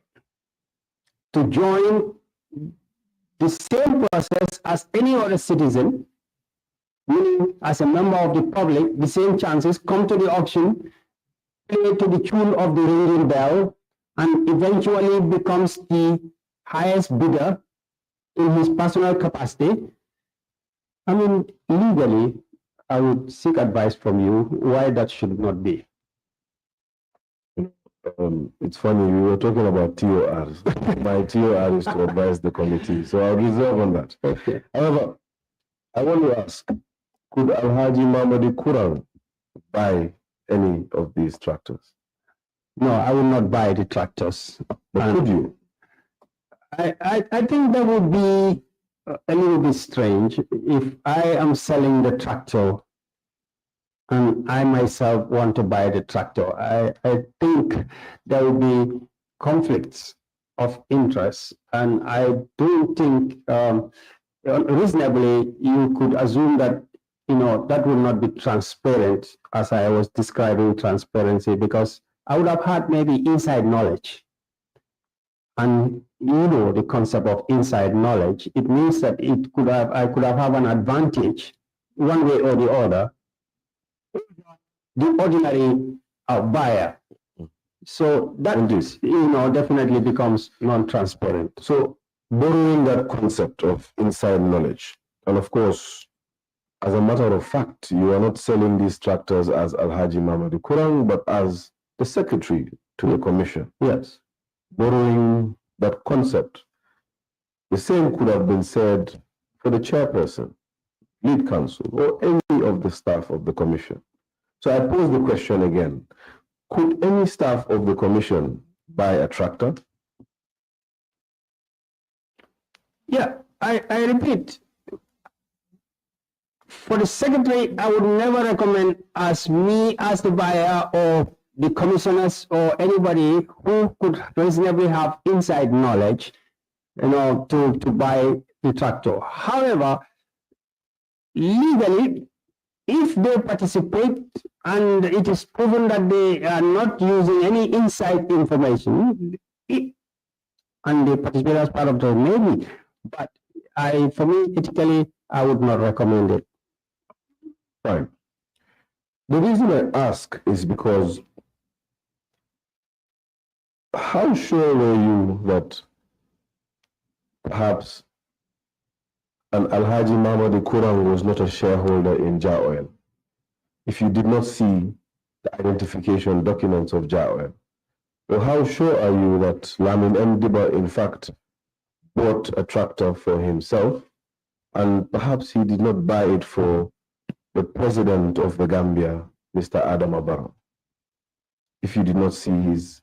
S1: to join the same process as any other citizen, meaning as a member of the public, the same chances, come to the auction, play to the tune of the ringing bell, and eventually becomes the highest bidder in his personal capacity. I mean, legally, I would seek advice from you why that should not be.
S2: It's funny, we were talking about TORs. My TOR is to advise the committee, so I'll reserve on that.
S1: Okay.
S2: However, I want to ask, could Alhaji Mamadi Kurang buy any of these tractors?
S1: No, I will not buy the tractors.
S2: But could you?
S1: I think that would be a little bit strange if I am selling the tractor and I myself want to buy the tractor. I think there will be conflicts of interest, and I don't think reasonably you could assume that that will not be transparent, as I was describing transparency, because I would have had maybe inside knowledge. And the concept of inside knowledge, it means that I could have an advantage one way or the other, the ordinary buyer. So that is, definitely becomes non-transparent.
S2: So borrowing that concept of inside knowledge, and of course, as a matter of fact, you are not selling these tractors as Alhaji Mamadi Kurang, but as the secretary to the commission.
S1: Yes.
S2: Borrowing that concept, the same could have been said for the chairperson, lead counsel, or any of the staff of the commission. So I pose the question again. Could any staff of the commission buy a tractor?
S1: Yeah, I repeat, for the secretary, I would never recommend as me as the buyer or the commissioners or anybody who could reasonably have inside knowledge, to buy the tractor. However, legally, if they participate and it is proven that they are not using any inside information, and they participate as part of the maybe, but for me, ethically, I would not recommend it.
S2: Fine. The reason I ask is because how sure were you that perhaps an Alhaji Mamadi Kurang was not a shareholder in Jar Oil if you did not see the identification documents of Jar Oil? Or how sure are you that Lamin M. Diba in fact bought a tractor for himself and perhaps he did not buy it for the president of the Gambia, Mr. Adam Barrow, if you did not see his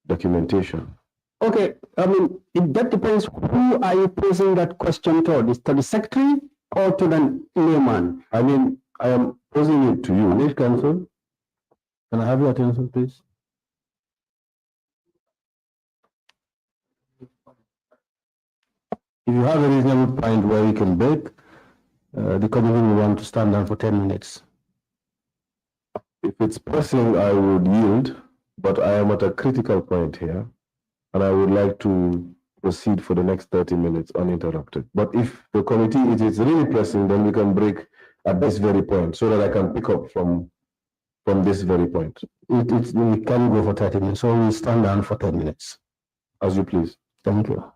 S2: documentation?
S1: Okay, I mean, that depends who are you posing that question to the secretary or to the layman?
S2: I mean, I am posing it to you. Lead counsel, can I have your attention, please?
S1: If you have a reasonable point where you can break, the committee will want to stand down for 10 minutes.
S2: If it's pressing, I would yield, but I am at a critical point here, and I would like to proceed for the next 30 minutes uninterrupted. But if the committee, it is really pressing, then we can break at this very point so that I can pick up from this very point.
S1: We can go for 30 minutes, so we'll stand down for 10 minutes.
S2: As you please.
S1: Thank you.